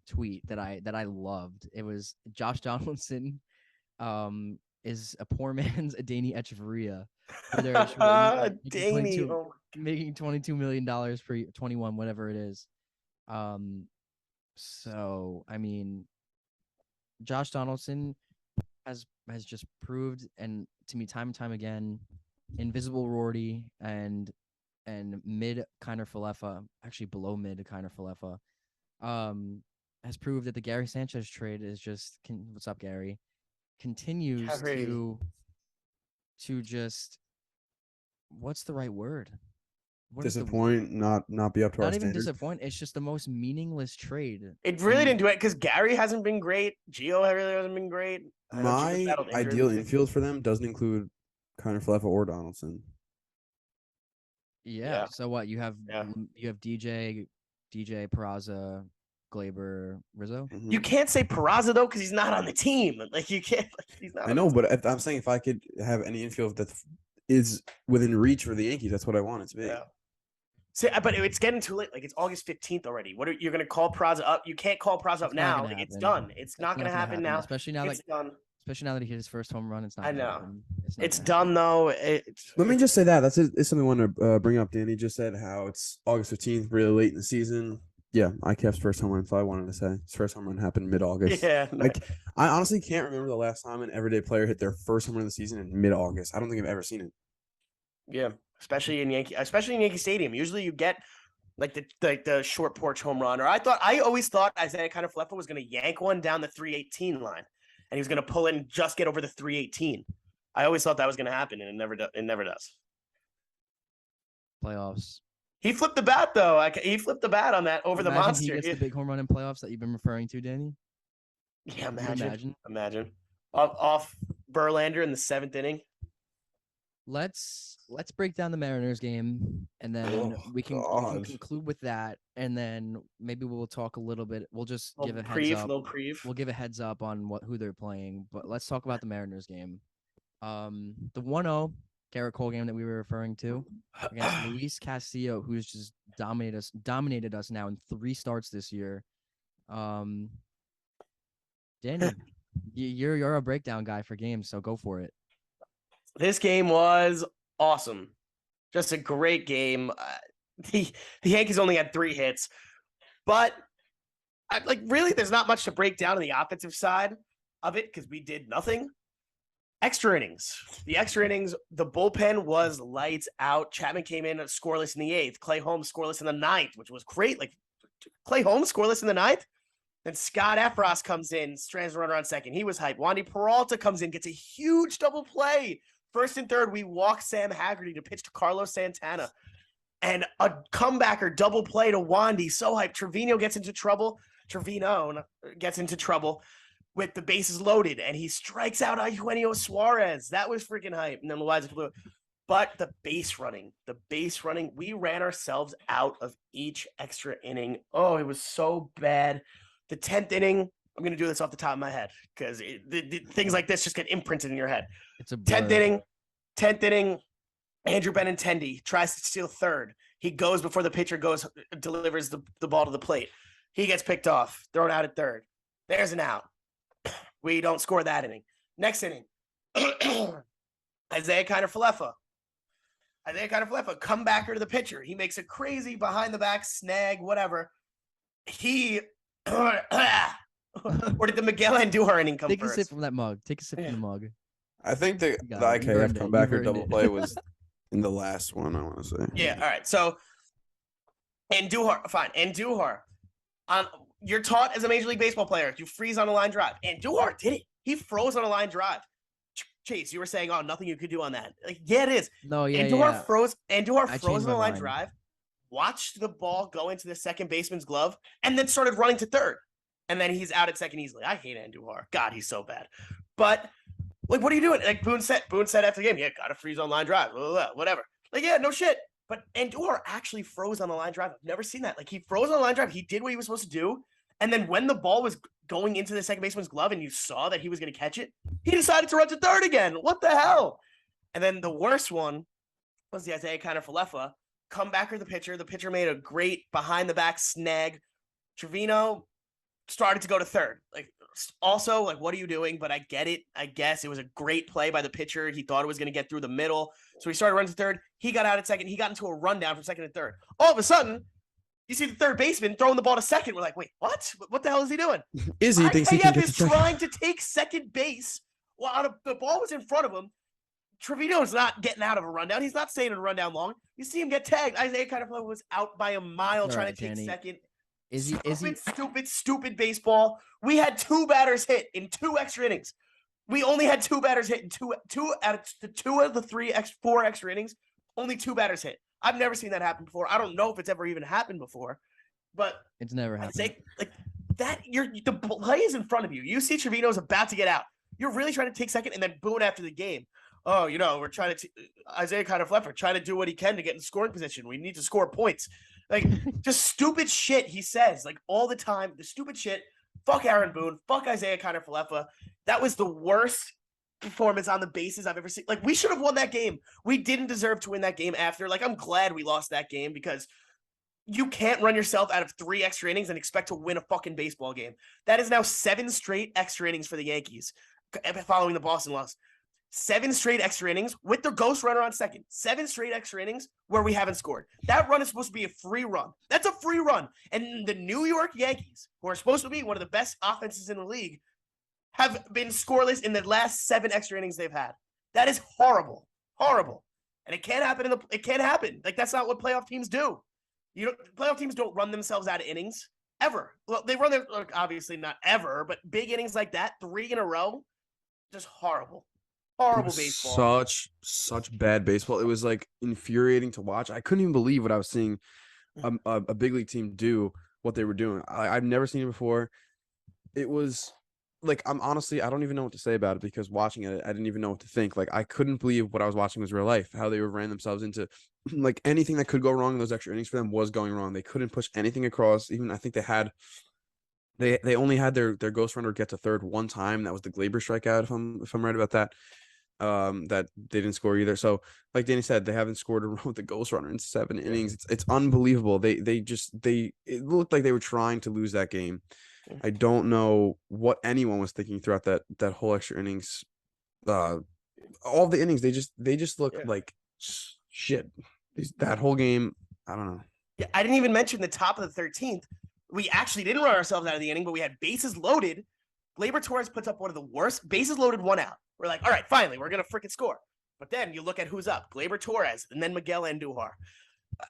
tweet that I loved. It was Josh Donaldson is a poor man's Adani Echeverria. Making $22 million per 21, whatever it is. So I mean, Josh Donaldson has just proved, and to me, time and time again, invisible Rorty and mid Kiner Falefa, actually below mid Kiner Falefa, has proved that the Gary Sanchez trade is just what's up, Gary? Continues to just what's the right word? Disappoint, not be up to our not even standard. disappoint. It's just the most meaningless trade. It really didn't do it because Gary hasn't been great. Gio really hasn't been great. My ideal infield for them doesn't include Kiner Falefa or Donaldson. Yeah. So what you have? You have DJ Peraza, Glaber, Rizzo. Mm-hmm. You can't say Peraza though because he's not on the team. Like you can't. He's not. I know, but I'm saying if I could have any infield that is within reach for the Yankees, that's what I want it to be. Yeah. See, but it's getting too late. Like it's August 15th already. What are you going to call Peraza up? You can't call Peraza up now. Like it's done. It's not going to happen now. Especially now that he hit his first home run. It's not. I know. It's done though. Let me just say that. It's something I want to bring up. Danny just said how it's August 15th, really late in the season. Yeah, IKF's first home run. That's all I wanted to say. His first home run happened mid-August. Yeah. Like I honestly can't remember the last time an everyday player hit their first home run of the season in mid-August. I don't think I've ever seen it. Yeah, especially in Yankee Stadium. Usually you get like the short porch home run. Or I always thought Isaiah kind of Falefa was going to yank one down the 318 line, and he was going to pull in just get over the 318. I always thought that was going to happen, and it never does. Playoffs. He flipped the bat though. He flipped the bat on that over the monster. He gets the big home run in playoffs that you've been referring to, Danny. Yeah, imagine. Off Verlander in the 7th inning. Let's break down the Mariners game, and then we can conclude with that, and then maybe we'll talk a little bit. We'll just give a heads up. We'll give a heads up on who they're playing, but let's talk about the Mariners game. The 1-0 Garrett Cole game that we were referring to against Luis Castillo, who's just dominated us now in 3 starts this year. Danny, you're a breakdown guy for games, so go for it. This game was awesome. Just a great game. The Yankees only had 3 hits, but really, there's not much to break down on the offensive side of it because we did nothing. Extra innings. The extra innings, the bullpen was lights out. Chapman came in scoreless in the 8th. Clay Holmes scoreless in the 9th, which was great. Like Clay Holmes scoreless in the 9th. Then Scott Efros comes in, strands the runner on second. He was hyped. Wandy Peralta comes in, gets a huge double play. 1st and 3rd, we walk Sam Haggerty to pitch to Carlos Santana. And a comebacker double play to Wandy. So hyped. Trevino gets into trouble. with the bases loaded, and he strikes out Eugenio Suarez. That was freaking hype. And then Loaiza flew. But the base running, we ran ourselves out of each extra inning. Oh, it was so bad. The 10th inning, I'm going to do this off the top of my head because things like this just get imprinted in your head. It's a 10th inning, Andrew Benintendi tries to steal third. He goes before the pitcher delivers the ball to the plate. He gets picked off, thrown out at third. There's an out. We don't score that inning. Next inning, Isaiah Kiner-Falefa, comebacker to the pitcher. He makes a crazy behind the back snag, whatever. Or did the Miguel Andujar inning come Take first? a sip from that mug. Take a sip from the mug. I think the IKF comebacker double play was in the last one, I want to say. Yeah, all right. So, Andujar, fine. Andujar, you're taught as a Major League Baseball player, you freeze on a line drive. Andujar did it. He froze on a line drive. Chase, you were saying, oh, nothing you could do on that. Like, yeah, it is. No, yeah, Andujar froze changed on a my line mind. drive, watched the ball go into the second baseman's glove, and then started running to third. And then he's out at second easily. I hate Andujar. God, he's so bad. But, like, what are you doing? Like, Boone said after the game, yeah, got to freeze on line drive, blah, blah, blah, whatever. Like, yeah, no shit. But Andujar actually froze on the line drive. I've never seen that. Like, he froze on the line drive. He did what he was supposed to do. And then when the ball was going into the second baseman's glove and you saw that he was going to catch it, he decided to run to third again. What the hell? And then the worst one was the Isaiah Kiner-Falefa comebacker, the pitcher. The pitcher made a great behind-the-back snag. Trevino started to go to third. Like, also, like, what are you doing? But I get it. I guess it was a great play by the pitcher. He thought it was going to get through the middle. So he started running to third. He got out at second. He got into a rundown from second to third. All of a sudden, you see the third baseman throwing the ball to second. We're like, wait, what? What the hell is he doing? Izzy thinks he can get is trying to take second base while the ball was in front of him. Trevino's not getting out of a rundown. He's not staying in a rundown long. You see him get tagged. Isaiah Kiner-Falefa was out by a mile trying to take second. Stupid baseball. We had 2 batters hit in 2 extra innings. We only had 2 batters hit in two out of the 2 of the 4 extra innings. Only 2 batters hit. I've never seen that happen before. I don't know if it's ever even happened before, but it's never happened. Like that, the play is in front of you. You see Trevino's about to get out. You're really trying to take second, and then Boone after the game. Oh, we're trying to Isaiah Kiner-Falefa trying to do what he can to get in scoring position. We need to score points. Like, just stupid shit he says, like, all the time. The stupid shit. Fuck Aaron Boone. Fuck Isaiah Kiner-Falefa. That was the worst performance on the bases I've ever seen. Like, we should have won that game. We didn't deserve to win that game after. Like, I'm glad we lost that game because you can't run yourself out of 3 extra innings and expect to win a fucking baseball game. That is now 7 straight extra innings for the Yankees following the Boston loss. 7 straight extra innings with the ghost runner on second. 7 straight extra innings where we haven't scored. That run is supposed to be a free run. That's a free run. And the New York Yankees, who are supposed to be one of the best offenses in the league, have been scoreless in the last 7 extra innings they've had. That is horrible. Horrible. And it can't happen it can't happen. Like, that's not what playoff teams do. Playoff teams don't run themselves out of innings ever. Well, they run obviously not ever, but big innings like that, 3 in a row, just horrible. Horrible baseball. Such bad baseball. It was like infuriating to watch. I couldn't even believe what I was seeing a big league team do what they were doing. I've never seen it before. It was like, I don't even know what to say about it because watching it, I didn't even know what to think. Like, I couldn't believe what I was watching was real life, how they ran themselves into like anything that could go wrong in those extra innings for them was going wrong. They couldn't push anything across. Even I think they only had their ghost runner get to third one time. That was the Glaber strikeout, if I'm right about that. That they didn't score either. So like Danny said, they haven't scored a run with the ghost runner in 7 innings. It's unbelievable. It looked like they were trying to lose that game. I don't know what anyone was thinking throughout that whole extra innings. All the innings, they just look like shit. That whole game, I don't know. Yeah, I didn't even mention the top of the 13th. We actually didn't run ourselves out of the inning, but we had bases loaded. Gleyber Torres puts up one of the worst bases loaded, 1 out. We're like, all right, finally, we're going to freaking score. But then you look at who's up, Gleyber Torres and then Miguel Andujar.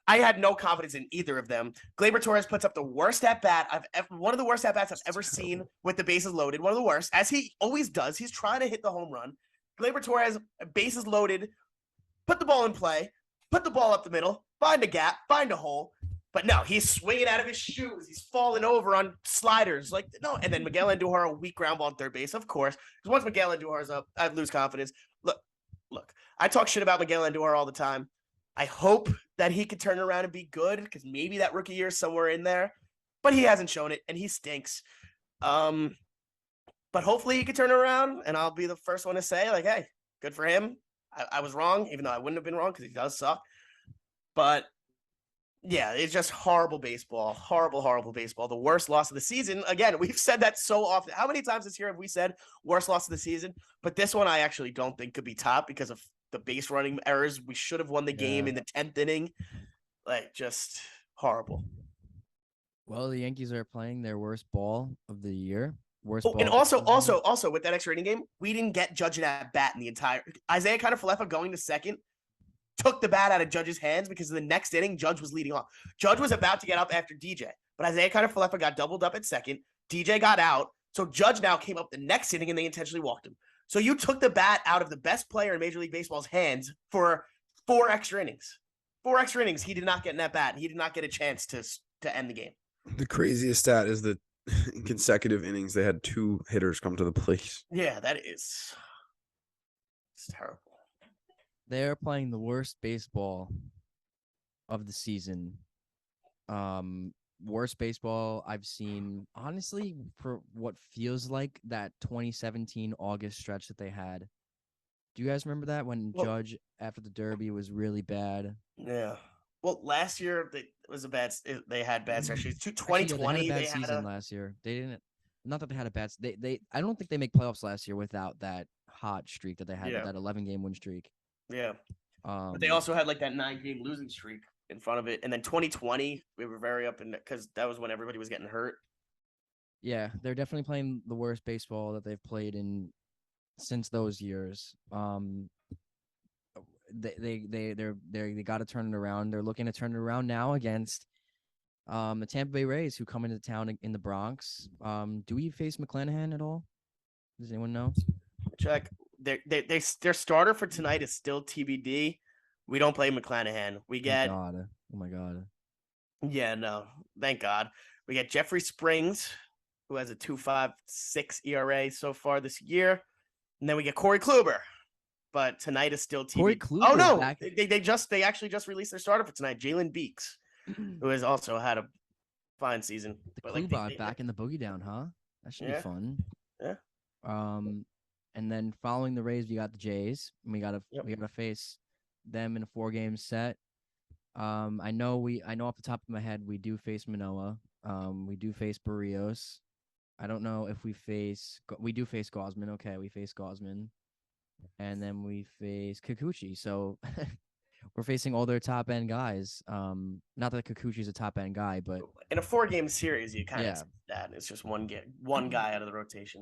I had no confidence in either of them. Gleyber Torres puts up the worst at-bat one of the worst at-bats I've ever seen with the bases loaded. One of the worst, as he always does. He's trying to hit the home run. Gleyber Torres, bases loaded, put the ball in play, put the ball up the middle, find a gap, find a hole. But no, he's swinging out of his shoes. He's falling over on sliders. Like, no. And then Miguel Andujar, a weak ground ball on third base, of course. Because once Miguel Andujar's up, I'd lose confidence. Look, I talk shit about Miguel Andujar all the time. I hope that he could turn around and be good because maybe that rookie year is somewhere in there. But he hasn't shown it, and he stinks. But hopefully he could turn around, and I'll be the first one to say, like, hey, good for him. I was wrong, even though I wouldn't have been wrong because he does suck. But yeah, it's just horrible baseball. Horrible baseball. The worst loss of the season. Again, we've said that so often. How many times this year have we said worst loss of the season? But this one I actually don't think could be top because of the base running errors. We should have won the game in the 10th inning. Like, just horrible. Well, the Yankees are playing their worst ball of the year. Worst Oh, ball and of the season. also with that extra inning game, we didn't get Judge an at bat in the entire Isaiah Kiner-Falefa going to second. Took the bat out of Judge's hands because in the next inning, Judge was leading off. Judge was about to get up after DJ, but Isaiah Kiner-Falefa got doubled up at second. DJ got out. So Judge now came up the next inning and they intentionally walked him. So you took the bat out of the best player in Major League Baseball's hands for 4 extra innings. 4 extra innings. He did not get in that bat. He did not get a chance to end the game. The craziest stat is that in consecutive innings, they had 2 hitters come to the plate. Yeah, it's terrible. They're playing the worst baseball of the season. Worst baseball I've seen, honestly, for what feels like that 2017 August stretch that they had. Do you guys remember that when Judge, after the Derby, was really bad? Yeah. Well, last year they had bad stretches. 2020 Actually, they had a bad season last year. They didn't. Not that they had a bad. I don't think they make playoffs last year without that hot streak that they had, that 11-game win streak. Yeah. But they also had like that 9-game losing streak in front of it. And then 2020, we were very up in because that was when everybody was getting hurt. Yeah, they're definitely playing the worst baseball that they've played since those years. They got to turn it around. They're looking to turn it around now against the Tampa Bay Rays, who come into town in the Bronx. Do we face McClanahan at all? Does anyone know? Check. Their starter for tonight is still TBD. We don't play McClanahan. We get. Oh my God. Yeah, no. Thank God. We get Jeffrey Springs, who has a 2.56 ERA so far this year, and then we get Corey Kluber. But tonight is still TBD. Corey Kluber. Oh no, they actually just released their starter for tonight, Jalen Beeks, who has also had a fine season. The Kluber back in the boogie down, huh? That should be fun. Yeah. And then following the Rays, we got the Jays. And we gotta face them in a 4-game set. I know off the top of my head we do face Manoah. We do face Barrios. I don't know if we do face Gausman. Okay, we face Gausman. And then we face Kikuchi. So we're facing all their top end guys. Not that Kikuchi's a top end guy, but in a 4-game series, you kind of expect that it's just one guy out of the rotation.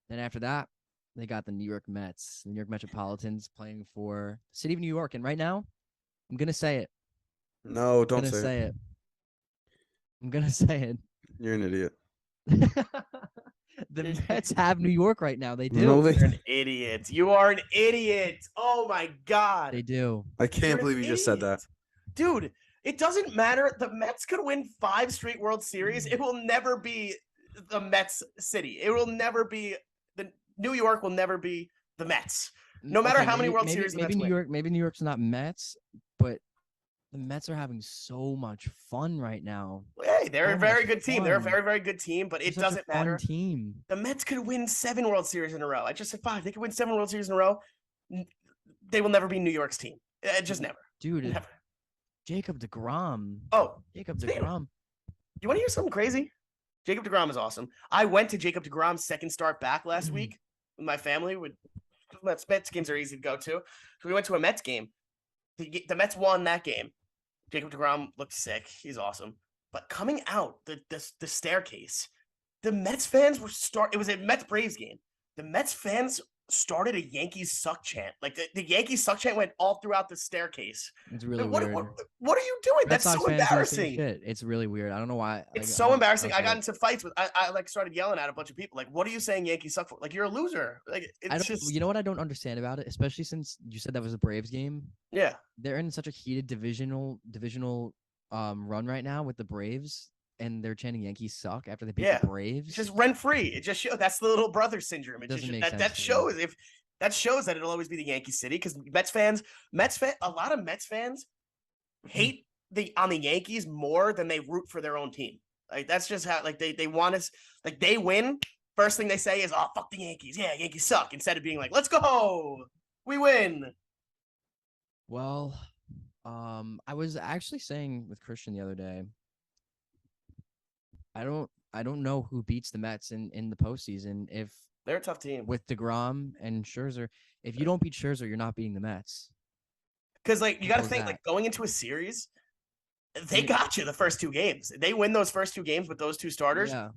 Then after that, they got the New York Mets, the New York Metropolitans playing for the city of New York. And right now, I'm gonna say it. No, don't say it. I'm gonna say it. You're an idiot. The Mets have New York right now. They do. No, you're an idiot. You are an idiot. Oh my God. They do. I can't believe you just said that. Dude, it doesn't matter. The Mets could win 5 straight World Series. It will never be the Mets city. It will never be New York will never be the Mets. No matter how many World Series the Mets win. Maybe New York's not Mets, but the Mets are having so much fun right now. Hey, they're a very good team. They're a very, very good team, but it doesn't matter. Team. The Mets could win 7 World Series in a row. I just said 5. They could win 7 World Series in a row. They will never be New York's team. Just never. Dude, never. Jacob deGrom. Oh. Jacob deGrom. You want to hear something crazy? Jacob deGrom is awesome. I went to Jacob deGrom's second start back last week with my family. Mets games are easy to go to. So we went to a Mets game. The Mets won that game. Jacob deGrom looked sick. He's awesome. But coming out the staircase, the Mets fans were it was a Mets Braves game. The Mets fans started a Yankees suck chant. Like the Yankees suck chant went all throughout the staircase. It's really What, weird. what are you doing? Red That's Sox so fans do the same embarrassing. shit. It's really weird. I don't know why. It's like, so embarrassing. I got get it. into fights with I like started yelling at a bunch of people. Like, what are you saying Yankees suck for? Like, you're a loser. Like, I it's don't. just You know what I don't understand about it, especially since you said that was a Braves game. yeah. They're in such a heated divisional run right now with the Braves, and they're chanting Yankees suck after they beat Yeah. the Braves. It's just rent free. It just shows that's the little brother syndrome. It Doesn't just make that, sense that to me. shows if that shows that it'll always be the Yankee City because a lot of Mets fans hate on the Yankees more than they root for their own team. Like that's just how like they want us like they win. First thing they say is, "Oh fuck the Yankees, yeah, Yankees suck." Instead of being like, "Let's go, we win." Well, I was actually saying with Christian the other day. I don't know who beats the Mets in the postseason. If They're a tough team with DeGrom and Scherzer, if you don't beat Scherzer, you're not beating the Mets. because like you got to Simple as think that. like going into a series, they Yeah. got you the first two games. They win those first two games with those two starters. Yeah.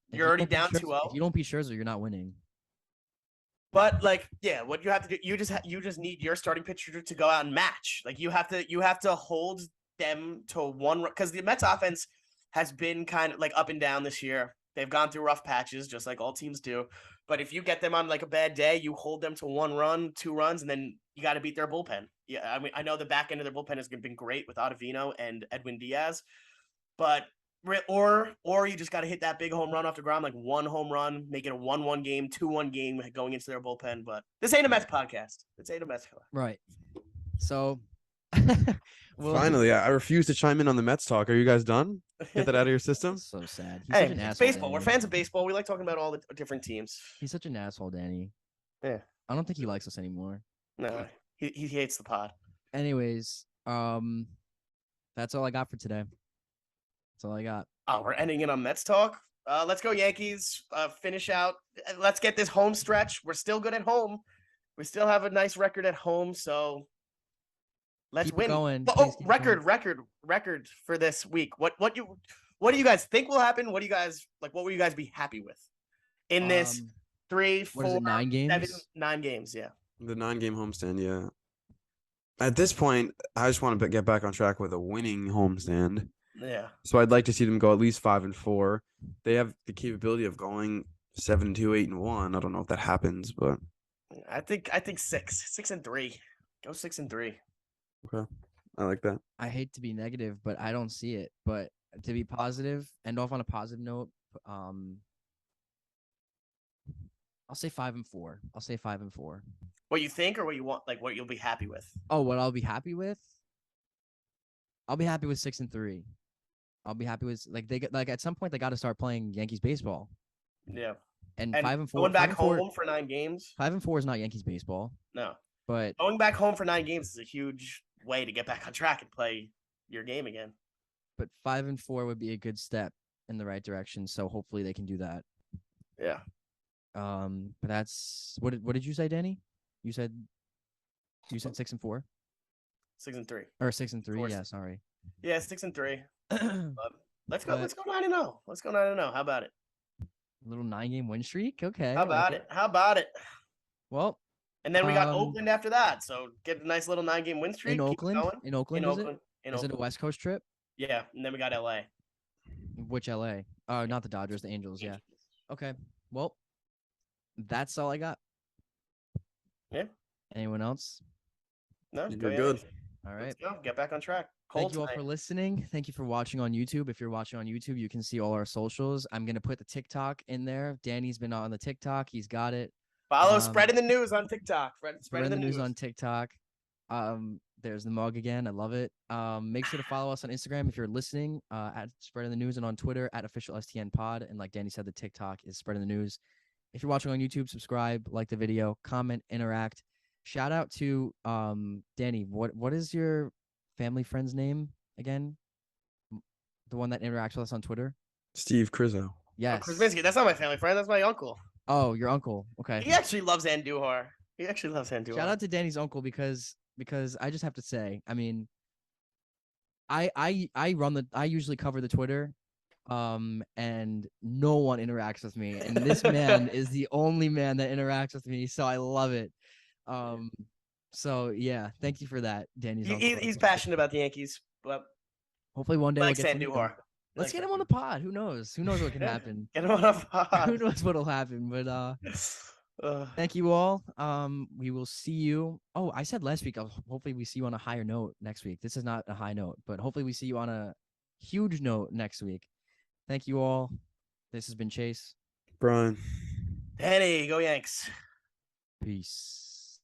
If You're you already don't beat down Scherzer- 2-0. If you don't beat Scherzer, you're not winning. But like, yeah, what you have to do, you just need your starting pitcher to go out and match. Like you have to hold them to one because the Mets offense has been kind of like up and down this year. They've gone through rough patches, just like all teams do. But if you get them on like a bad day, you hold them to 1 run, 2 runs, and then you got to beat their bullpen. Yeah, I mean, I know the back end of their bullpen has been great with Ottavino and Edwin Diaz, but or you just got to hit that big home run off the ground, like 1 home run, make it a 1-1 game, 2-1 game going into their bullpen. But this ain't a Mets podcast. This ain't a Mets. Right. So, well, Finally, I refuse to chime in on the Mets talk. Are you guys done? Get that out of your system. that's so sad. He's Hey, such an it's asshole. baseball. We're Danny. fans of baseball. We like talking about all the different teams. He's such an asshole, Danny. Yeah. I don't think he likes us anymore. No, he hates the pod. Anyways, that's all I got for today. That's all I got. Oh, we're ending it on Mets talk. Let's go Yankees. Finish out. Let's get this home stretch. We're still good at home. We still have a nice record at home, so let's Keep it win. going. But, Please keep it record for this week. What do you guys think will happen? What do you guys like? What will you guys be happy with in this 3, 4, what is it, 9 games? 7, 9 games? Yeah. The 9-game homestand, yeah. At this point, I just want to get back on track with a winning homestand. Yeah. So I'd like to see them go at least 5-4. They have the capability of going 7-2, 8-1. I don't know if that happens, but I think 6-3. Go 6-3. okay, I like that. I hate to be negative, but I don't see it. But to be positive, end off on a positive note, I'll say 5-4. I'll say 5-4. What you think or what you want, like what you'll be happy with? Oh, what I'll be happy with? I'll be happy with 6-3. I'll be happy with like at some point they got to start playing Yankees baseball. Yeah. And And 5-4. going back 5-4 home for 9 games? 5-4 is not Yankees baseball, No. but Going back home for 9 games is a huge way to get back on track and play your game again. 5-4 would be a good step in the right direction. So hopefully they can do that. Yeah. But that's what did you say, Danny? You said 6-4 6-3. or 6-3? Four. Yeah, sorry. Yeah, 6-3. Let's go. But- Let's go 9-0. Let's go 9-0. How about it? Little 9-game win streak. Okay. How I like about it? How about it? Well, And then we got Um, Oakland after that. So get a nice little 9-game win streak. in keep it Oakland. going. In Oakland, In is Oakland. In it? Is it a Oakland. West Coast trip? Yeah. And then we got LA. Which LA? Not the Dodgers, the Angels. Yeah. Okay. Well, that's all I got. Yeah. Anyone else? No, You're go good. Yankees. All right. Let's go. Get back on track. Cold Thank you all tonight. for listening. Thank you for watching on YouTube. If you're watching on YouTube, you can see all our socials. I'm going to put the TikTok in there. Danny's been on the TikTok. He's got it. Follow Spreading the News on TikTok. Spreading Spreading the news on TikTok. There's the mug again. I love it. Make sure to follow us on Instagram if you're listening at Spreading the News, and on Twitter at official STN Pod. And like Danny said, the TikTok is Spreading the News. If you're watching on YouTube, subscribe, like the video, comment, interact. Shout out to Danny. What is your family friend's name again? The one that interacts with us on Twitter. Steve Crizzo. Yes. Krasinski. That's not my family friend. That's my uncle. Oh, your uncle. Okay. He actually loves Andujar. He actually loves Andujar. Shout out to Danny's uncle because I just have to say, I mean, I usually cover the Twitter and no one interacts with me, and this man is the only man that interacts with me, so I love it. So yeah, thank you for that, Danny's uncle. He's passionate about the Yankees, but Hopefully one day we'll like get to meet him. Sanduhar. Let's get him on the pod. Who knows? Who knows what can happen? Get him on a Who pod. knows what'll happen? But thank you all. We will see you. Oh, I said last week. Hopefully we see you on a higher note next week. This is not a high note, but hopefully we see you on a huge note next week. Thank you all. This has been Chase. Bryan. Henny, go Yanks. Peace.